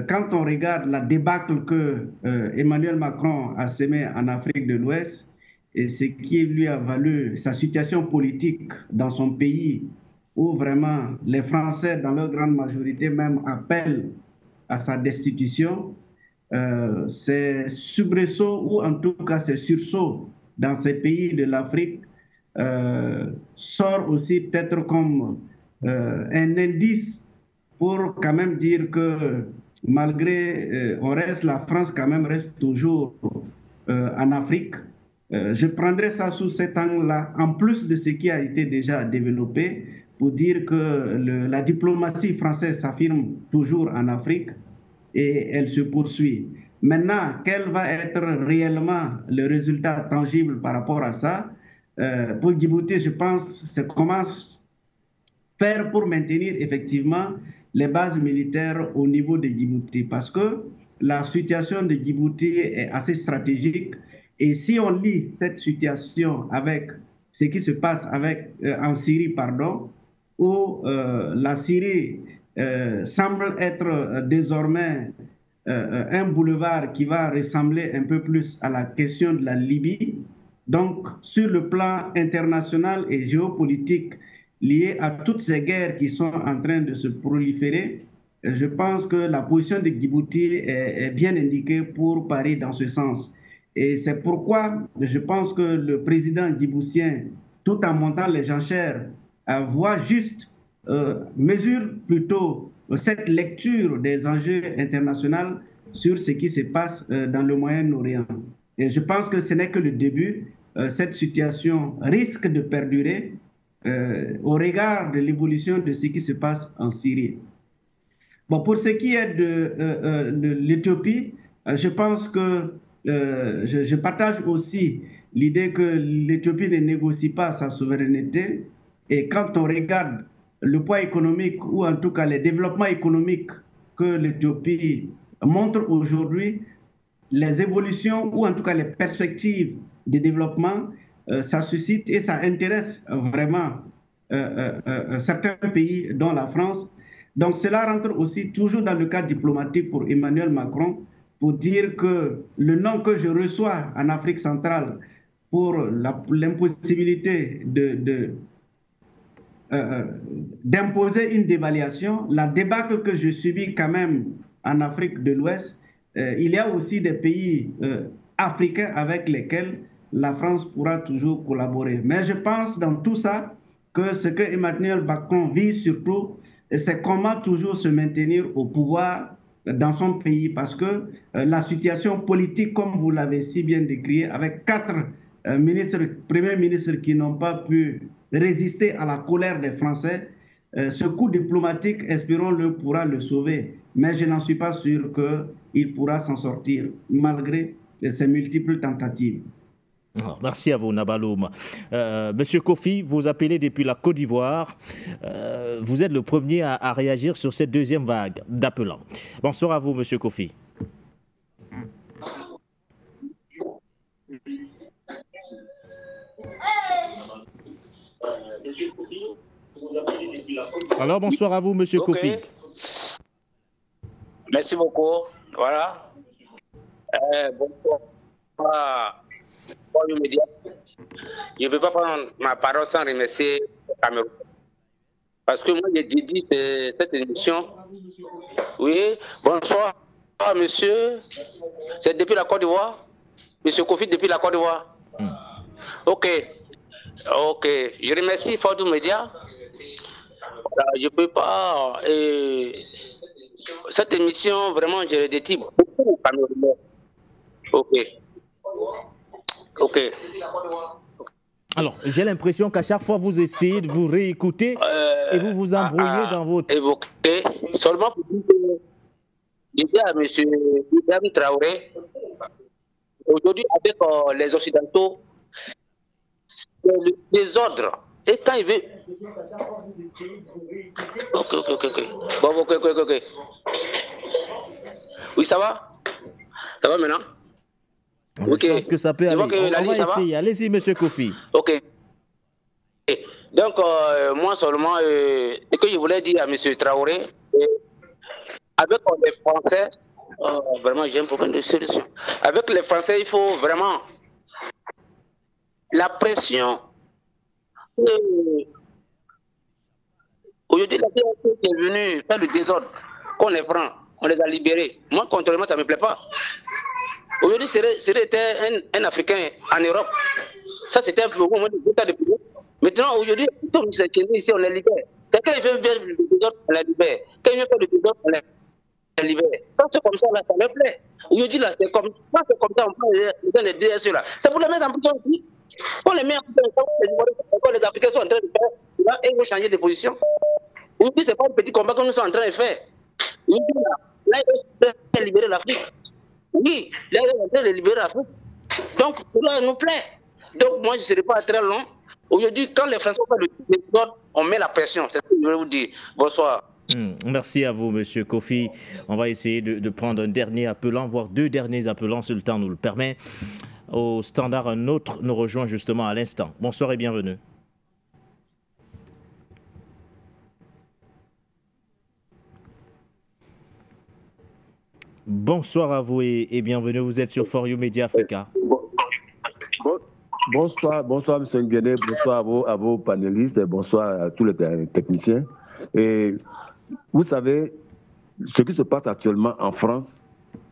quand on regarde la débâcle que Emmanuel Macron a semée en Afrique de l'Ouest et ce qui lui a valu sa situation politique dans son pays, où vraiment les Français, dans leur grande majorité même, appellent à sa destitution, ces soubresauts ou en tout cas ces sursauts dans ces pays de l'Afrique sort aussi peut-être comme un indice pour quand même dire que malgré la France quand même reste toujours en Afrique. Je prendrai ça sous cet angle-là, en plus de ce qui a été déjà développé, pour dire que la diplomatie française s'affirme toujours en Afrique et elle se poursuit. Maintenant, quel va être réellement le résultat tangible par rapport à ça? Pour Djibouti, je pense, c'est comment faire pour maintenir effectivement les bases militaires au niveau de Djibouti, parce que la situation de Djibouti est assez stratégique et si on lie cette situation avec ce qui se passe en Syrie, où la Syrie semble être désormais un boulevard qui va ressembler un peu plus à la question de la Libye, Donc, sur le plan international et géopolitique lié à toutes ces guerres qui sont en train de se proliférer, je pense que la position de Djibouti est bien indiquée pour parier dans ce sens. Et c'est pourquoi je pense que le président djiboutien, tout en montant les enchères, voit juste, mesure plutôt cette lecture des enjeux internationaux sur ce qui se passe dans le Moyen-Orient. Et je pense que ce n'est que le début. Cette situation risque de perdurer au regard de l'évolution de ce qui se passe en Syrie. Bon, pour ce qui est de l'Éthiopie, je pense que je partage aussi l'idée que l'Éthiopie ne négocie pas sa souveraineté. Et quand on regarde le poids économique, ou en tout cas les développements économiques que l'Éthiopie montre aujourd'hui, les évolutions, ou en tout cas les perspectives de développement, ça suscite et ça intéresse vraiment certains pays, dont la France. Donc cela rentre aussi toujours dans le cadre diplomatique pour Emmanuel Macron, pour dire que le nom que je reçois en Afrique centrale pour l'impossibilité d'imposer une dévaluation, la débâcle que je subis quand même en Afrique de l'Ouest, il y a aussi des pays africains avec lesquels la France pourra toujours collaborer. Mais je pense dans tout ça que ce que Emmanuel Macron vise surtout, c'est comment toujours se maintenir au pouvoir dans son pays, parce que la situation politique, comme vous l'avez si bien décrit, avec 4 premiers ministres qui n'ont pas pu résister à la colère des Français, ce coup diplomatique, espérons-le, pourra le sauver. Mais je n'en suis pas sûr qu'il pourra s'en sortir, malgré ses multiples tentatives. Alors, merci à vous, Nabaloum. Monsieur Kofi, vous appelez depuis la Côte d'Ivoire. Vous êtes le premier à réagir sur cette deuxième vague d'appelants. Bonsoir à vous, Monsieur Kofi. Alors, bonsoir à vous, Monsieur Kofi. Merci beaucoup. Voilà. Bonsoir. Je ne peux pas prendre ma parole sans remercier le Cameroun. Parce que moi, j'ai dédié cette émission. Oui, bonsoir, monsieur. C'est depuis la Côte d'Ivoire? Monsieur Kofi, depuis la Côte d'Ivoire? Ok. Ok. Je remercie Fordou Média. Je ne peux pas. Cette émission, vraiment, je l'ai dédiée beaucoup au Cameroun. Ok. Ok. Alors, j'ai l'impression qu'à chaque fois, vous essayez de vous réécouter et vous vous embrouillez dans votre... Évoquer, seulement pour dire que l'idée à M. Ibrahim Traoré, aujourd'hui, avec les Occidentaux, c'est le désordre. Et quand il veut... Ok. Bon, ok. Oui, ça va? Ça va maintenant? Je pense que ça peut aller. On va essayer. Allez-y, monsieur Kofi. Ok. Donc, moi seulement, ce que je voulais dire à M. Traoré, avec les Français, vraiment, j'ai un problème de solution. Avec les Français, il faut vraiment la pression. Aujourd'hui, la DRC qui est venue faire le désordre, qu'on les prend, on les a libérés. Moi, contrairement, ça ne me plaît pas. Aujourd'hui, c'était un Africain en Europe. Ça, c'était un peu au moment de l'état de pays. Maintenant, aujourd'hui, comme c'est ici, on les libère. Quelqu'un vient faire le désordre, on les libère. Quand il vient faire le désordre, on les libère. Quand c'est comme ça, là, ça me plaît. Aujourd'hui, là, c'est comme ça, on prend les DSE là. C'est pour les mettre en prison aussi. On les met en prison, les Africains sont en train de faire, là, et ils vont changer de position. Aujourd'hui, ce n'est pas un petit combat que nous sommes en train de faire. Aujourd'hui, là, ils vont libérer l'Afrique. Oui, là, ils sont en train de libérer l'Afrique. Donc, cela nous plaît. Donc, moi, je ne serai pas très long. Aujourd'hui, quand les Français font le désordre, on met la pression. C'est ce que je vais vous dire. Bonsoir. Merci à vous, monsieur Kofi. On va essayer de prendre un dernier appelant, voire 2 derniers appelants, si le temps nous le permet. Au standard, un autre nous rejoint justement à l'instant. Bonsoir et bienvenue. Bonsoir à vous et bienvenue. Vous êtes sur For You Media Africa. bonsoir M. Nguéné, bonsoir à vos panélistes, et bonsoir à tous les techniciens. Et vous savez, ce qui se passe actuellement en France,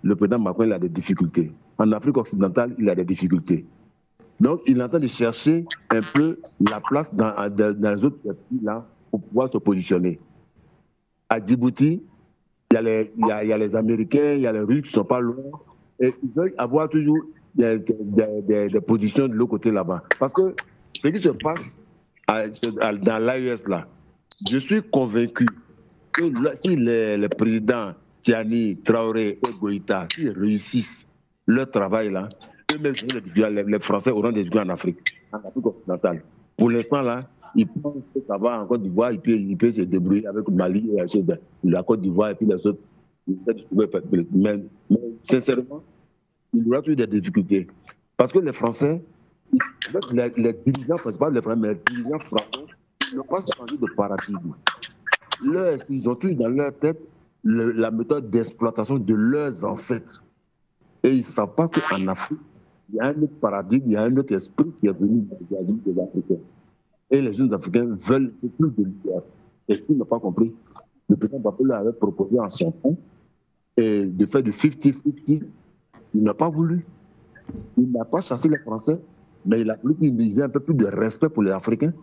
le président Macron il a des difficultés. En Afrique occidentale, il a des difficultés. Donc, il est en train de chercher un peu la place dans les autres pays là pour pouvoir se positionner. À Djibouti, il y a les Américains, il y a les Russes qui ne sont pas loin. Et ils veulent avoir toujours des positions de l'autre côté là-bas. Parce que ce qui se passe dans l'AES là, je suis convaincu que si les présidents Tiani, Traoré et Goïta réussissent leur travail là, eux-mêmes, les Français auront des difficultés en Afrique occidentale. Pour l'instant là, ils pensent que ça va en Côte d'Ivoire, il peut se débrouiller avec le Mali et la Côte d'Ivoire et puis les autres. Mais sincèrement, il y aura toujours des difficultés. Parce que les Français, les dirigeants, c'est pas les Français, mais les dirigeants français n'ont pas changé de paradigme. Ils ont toujours dans leur tête la méthode d'exploitation de leurs ancêtres. Et ils ne savent pas qu'en Afrique, il y a un autre paradigme, il y a un autre esprit qui est venu des Africains. Et les jeunes Africains veulent plus de liberté. Et ce qu'ils n'ont pas compris, le président Bapoula avait proposé en son temps de faire du 50-50. Il n'a pas voulu. Il n'a pas chassé les Français, mais il a voulu qu'ils aient un peu plus de respect pour les Africains.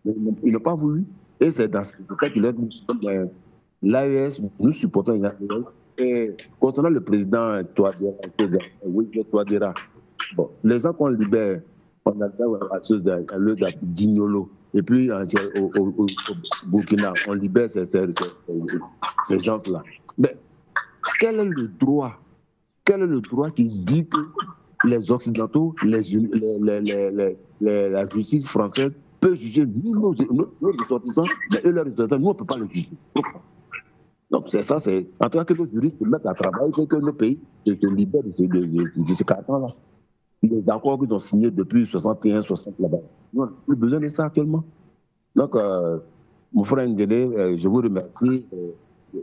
Mais il n'a pas voulu. Et c'est dans ce cas qu'il a dit l'AES, nous supportons les AES. Et concernant le président Touadéra, bon, les gens qu'on libère, on a le Dignolo, et puis au Burkina, on libère ces gens-là. Mais quel est le droit qui dit que les Occidentaux, la justice française peut juger nos ressortissants, mais eux, leurs ressortissants, nous, on ne peut pas les juger. Donc, c'est ça, c'est en tout cas que nos juristes se mettent à travailler, que nos pays se libèrent de ce carton-là. Les accords qu'ils ont signés depuis 61, 60 là-bas. Nous, on n'a plus besoin de ça actuellement. Donc, mon frère Nguéné, je vous remercie.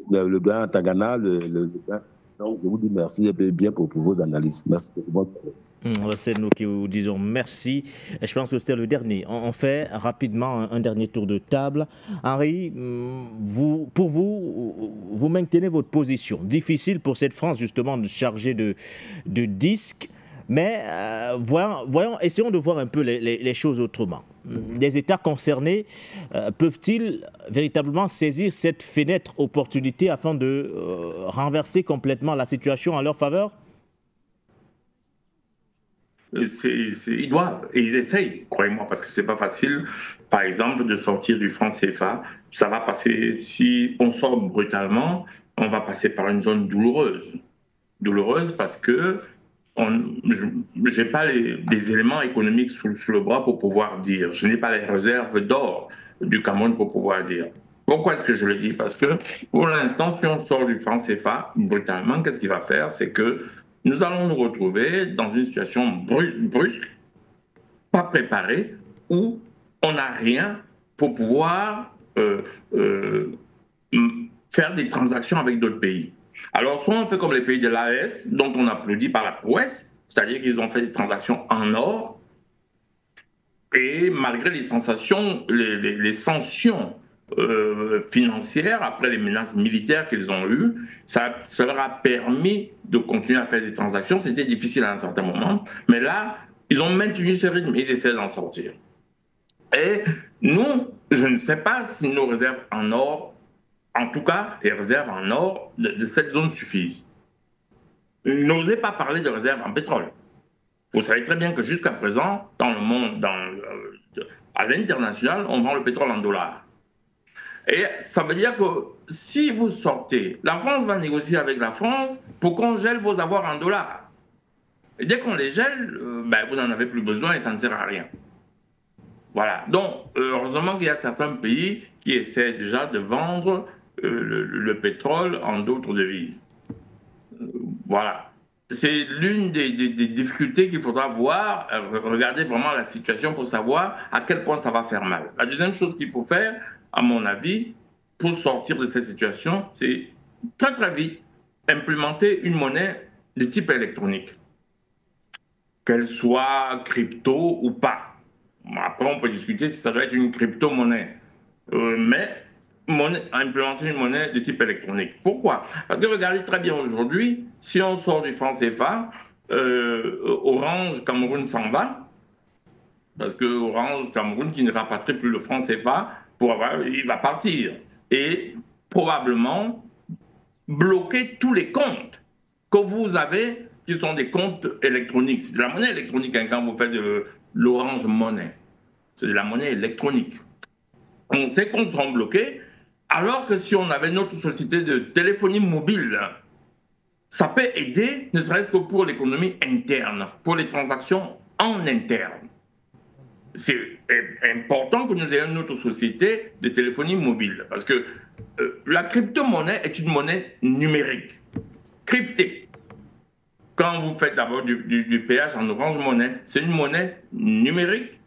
Le doyen Tagana, donc, je vous dis merci et bien pour vos analyses. Merci pour c'est nous qui vous disons merci. Je pense que c'était le dernier. On fait rapidement un dernier tour de table. Henri, pour vous maintenez votre position. Difficile pour cette France justement de charger de disques. Mais voyons, essayons de voir un peu les choses autrement. Les États concernés peuvent-ils véritablement saisir cette fenêtre opportunité afin de renverser complètement la situation en leur faveur? Ils doivent, et ils essayent, croyez-moi, parce que c'est pas facile, par exemple, de sortir du franc CFA. Ça va passer, si on sort brutalement, on va passer par une zone douloureuse. Douloureuse parce que je n'ai pas des éléments économiques sous le bras pour pouvoir dire. Je n'ai pas les réserves d'or du Cameroun pour pouvoir dire. Pourquoi est-ce que je le dis? Parce que pour l'instant, si on sort du franc CFA brutalement, qu'est-ce qu'il va faire? C'est que nous allons nous retrouver dans une situation brusque, pas préparée, où on n'a rien pour pouvoir faire des transactions avec d'autres pays. Alors, soit on fait comme les pays de l'AES, dont on applaudit par la prouesse, c'est-à-dire qu'ils ont fait des transactions en or, et malgré les sanctions financières, après les menaces militaires qu'ils ont eues, ça leur a permis de continuer à faire des transactions. C'était difficile à un certain moment, mais là, ils ont maintenu ce rythme, ils essaient d'en sortir. Et nous, je ne sais pas si nos réserves en or, en tout cas les réserves en or de cette zone suffisent. N'osez pas parler de réserves en pétrole. Vous savez très bien que jusqu'à présent, dans le monde, à l'international, on vend le pétrole en dollars. Et ça veut dire que si vous sortez, la France va négocier avec la France pour qu'on gèle vos avoirs en dollars. Et dès qu'on les gèle, vous n'en avez plus besoin et ça ne sert à rien. Voilà. Donc, heureusement qu'il y a certains pays qui essaient déjà de vendre le pétrole en d'autres devises. Voilà. C'est l'une des difficultés qu'il faudra voir, regarder vraiment la situation pour savoir à quel point ça va faire mal. La deuxième chose qu'il faut faire, à mon avis, pour sortir de cette situation, c'est très très vite implémenter une monnaie de type électronique. qu'elle soit crypto ou pas. Après, on peut discuter si ça doit être une crypto-monnaie. Mais implémenter une monnaie de type électronique. Pourquoi? Parce que regardez très bien aujourd'hui, si on sort du franc CFA, Orange Cameroun s'en va, parce que Orange Cameroun qui ne rapatrie plus le franc CFA, il va partir. Et probablement bloquer tous les comptes que vous avez qui sont des comptes électroniques. C'est de la monnaie électronique hein, quand vous faites de l'Orange Money. C'est de la monnaie électronique. On sait qu'on sera bloqués, alors que si on avait notre société de téléphonie mobile, ça peut aider, ne serait-ce que pour l'économie interne, pour les transactions en interne. C'est important que nous ayons notre société de téléphonie mobile, parce que la crypto-monnaie est une monnaie numérique, cryptée. Quand vous faites d'abord du péage en Orange Money, c'est une monnaie numérique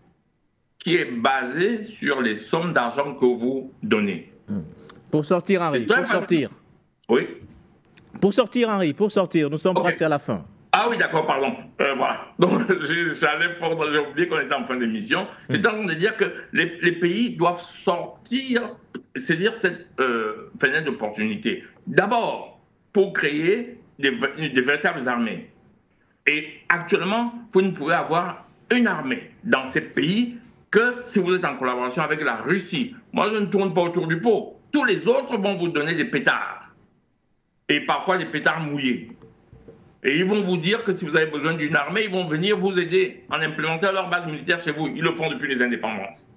qui est basée sur les sommes d'argent que vous donnez. Pour sortir, Henri, pour sortir. Oui. Pour sortir, Henri, pour sortir, nous sommes presque à la fin. Ah oui, d'accord, pardon. Voilà. Donc, j'ai oublié qu'on était en fin d'émission. J'étais en train de dire que les pays doivent sortir, c'est-à-dire cette fenêtre d'opportunité. D'abord, pour créer des véritables armées. Et actuellement, vous ne pouvez avoir une armée dans ces pays que si vous êtes en collaboration avec la Russie. Moi, je ne tourne pas autour du pot. Tous les autres vont vous donner des pétards. Et parfois des pétards mouillés. Et ils vont vous dire que si vous avez besoin d'une armée, ils vont venir vous aider en implémentant leur base militaire chez vous. Ils le font depuis les indépendances.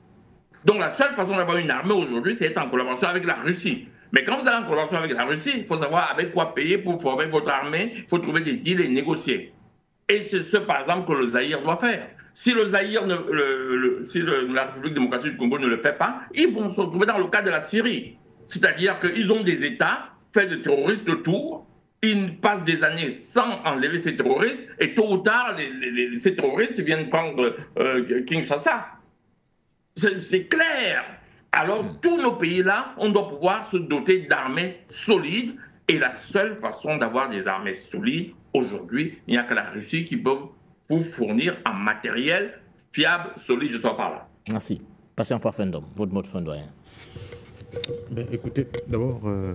Donc la seule façon d'avoir une armée aujourd'hui, c'est être en collaboration avec la Russie. Mais quand vous allez en collaboration avec la Russie, il faut savoir avec quoi payer pour former votre armée. Il faut trouver des deals et négocier. Et c'est ce, par exemple, que le Zaïre doit faire. Si le Zaïre, la République démocratique du Congo ne le fait pas, ils vont se retrouver dans le cas de la Syrie. C'est-à-dire qu'ils ont des États faits de terroristes autour. Ils passent des années sans enlever ces terroristes. Et tôt ou tard, ces terroristes viennent prendre Kinshasa. C'est clair. Alors, tous nos pays-là, on doit pouvoir se doter d'armées solides. Et la seule façon d'avoir des armées solides, aujourd'hui, il n'y a que la Russie qui peut vous fournir un matériel fiable, solide, je sois par là. Merci. Passez un parfum d'homme. Votre mot de fin, doyen. Ben, écoutez, d'abord, on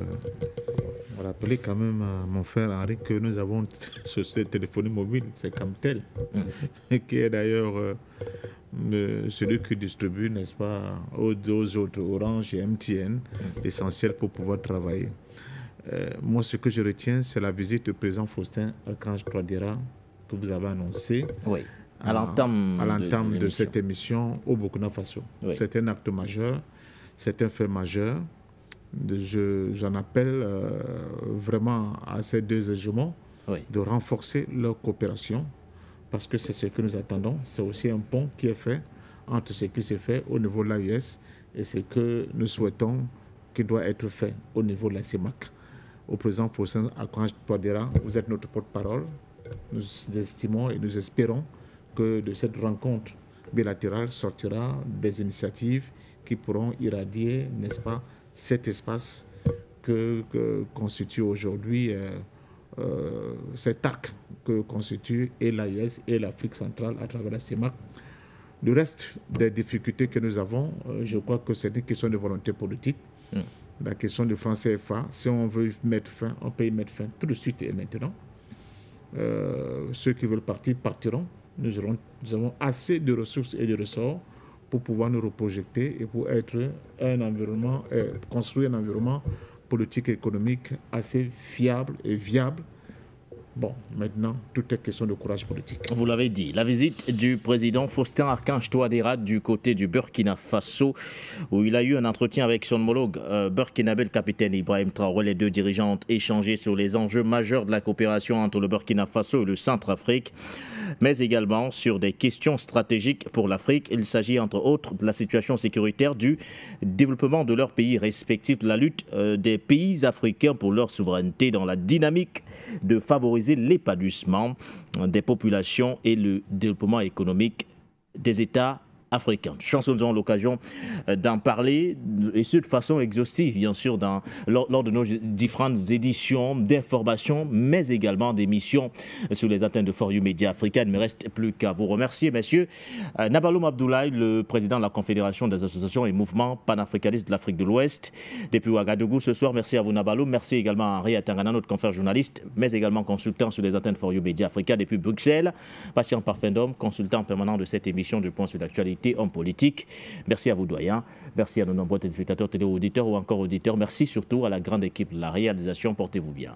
va rappeler quand même à mon frère Henri que nous avons ce téléphonie mobile, c'est comme tel, qui est d'ailleurs celui qui distribue, n'est-ce pas, aux autres Orange et MTN, l'essentiel pour pouvoir travailler. Moi, ce que je retiens, c'est la visite du président Faustin Archange Touadéra que vous avez annoncé à l'entame de cette émission au Burkina Faso. Oui. C'est un acte majeur, c'est un fait majeur. J'en appelle vraiment à ces deux hégémons de renforcer leur coopération parce que c'est ce que nous attendons. C'est aussi un pont qui est fait entre ce qui s'est fait au niveau de l'AES et ce que nous souhaitons qui doit être fait au niveau de la CEMAC. Au président Faustin Archange Touadéra, vous êtes notre porte-parole. Nous estimons et nous espérons que de cette rencontre bilatérale sortira des initiatives qui pourront irradier, n'est-ce pas, cet espace que constitue aujourd'hui cet arc que constitue et l'AES et l'Afrique centrale à travers la CEMAC. Le reste des difficultés que nous avons, je crois que c'est une question de volonté politique. La question du franc CFA, si on veut mettre fin, on peut y mettre fin tout de suite et maintenant. Ceux qui veulent partir partiront. Nous avons assez de ressources et de ressorts pour pouvoir nous reprojeter et pour être construire un environnement politique et économique assez fiable et viable. Bon, maintenant, tout est question de courage politique. Vous l'avez dit, la visite du président Faustin Archange Touadéra du côté du Burkina Faso, où il a eu un entretien avec son homologue burkinabé, le capitaine Ibrahim Traoré. Les deux dirigeants ont échangé sur les enjeux majeurs de la coopération entre le Burkina Faso et le Centrafrique, mais également sur des questions stratégiques pour l'Afrique. Il s'agit entre autres de la situation sécuritaire, du développement de leurs pays respectifs, de la lutte des pays africains pour leur souveraineté dans la dynamique de favoriser l'épanouissement des populations et le développement économique des États africaine. Je pense que nous aurons l'occasion d'en parler, et ce de façon exhaustive, bien sûr, lors de nos différentes éditions d'information, mais également d'émissions sur les antennes de For You Média Africa. Il ne me reste plus qu'à vous remercier, messieurs. Nabaloum Abdoulaye, le président de la Confédération des associations et mouvements panafricanistes de l'Afrique de l'Ouest, depuis Ouagadougou ce soir. Merci à vous, Nabaloum. Merci également à Henri Atangana, notre confrère journaliste, mais également consultant sur les antennes For You Média Africa depuis Bruxelles. Patient Parfum d'Homme, consultant permanent de cette émission de Point sur l'actualité, homme politique. Merci à vous, doyens. Merci à nos nombreux téléspectateurs, téléauditeurs ou encore auditeurs. Merci surtout à la grande équipe de la réalisation. Portez-vous bien.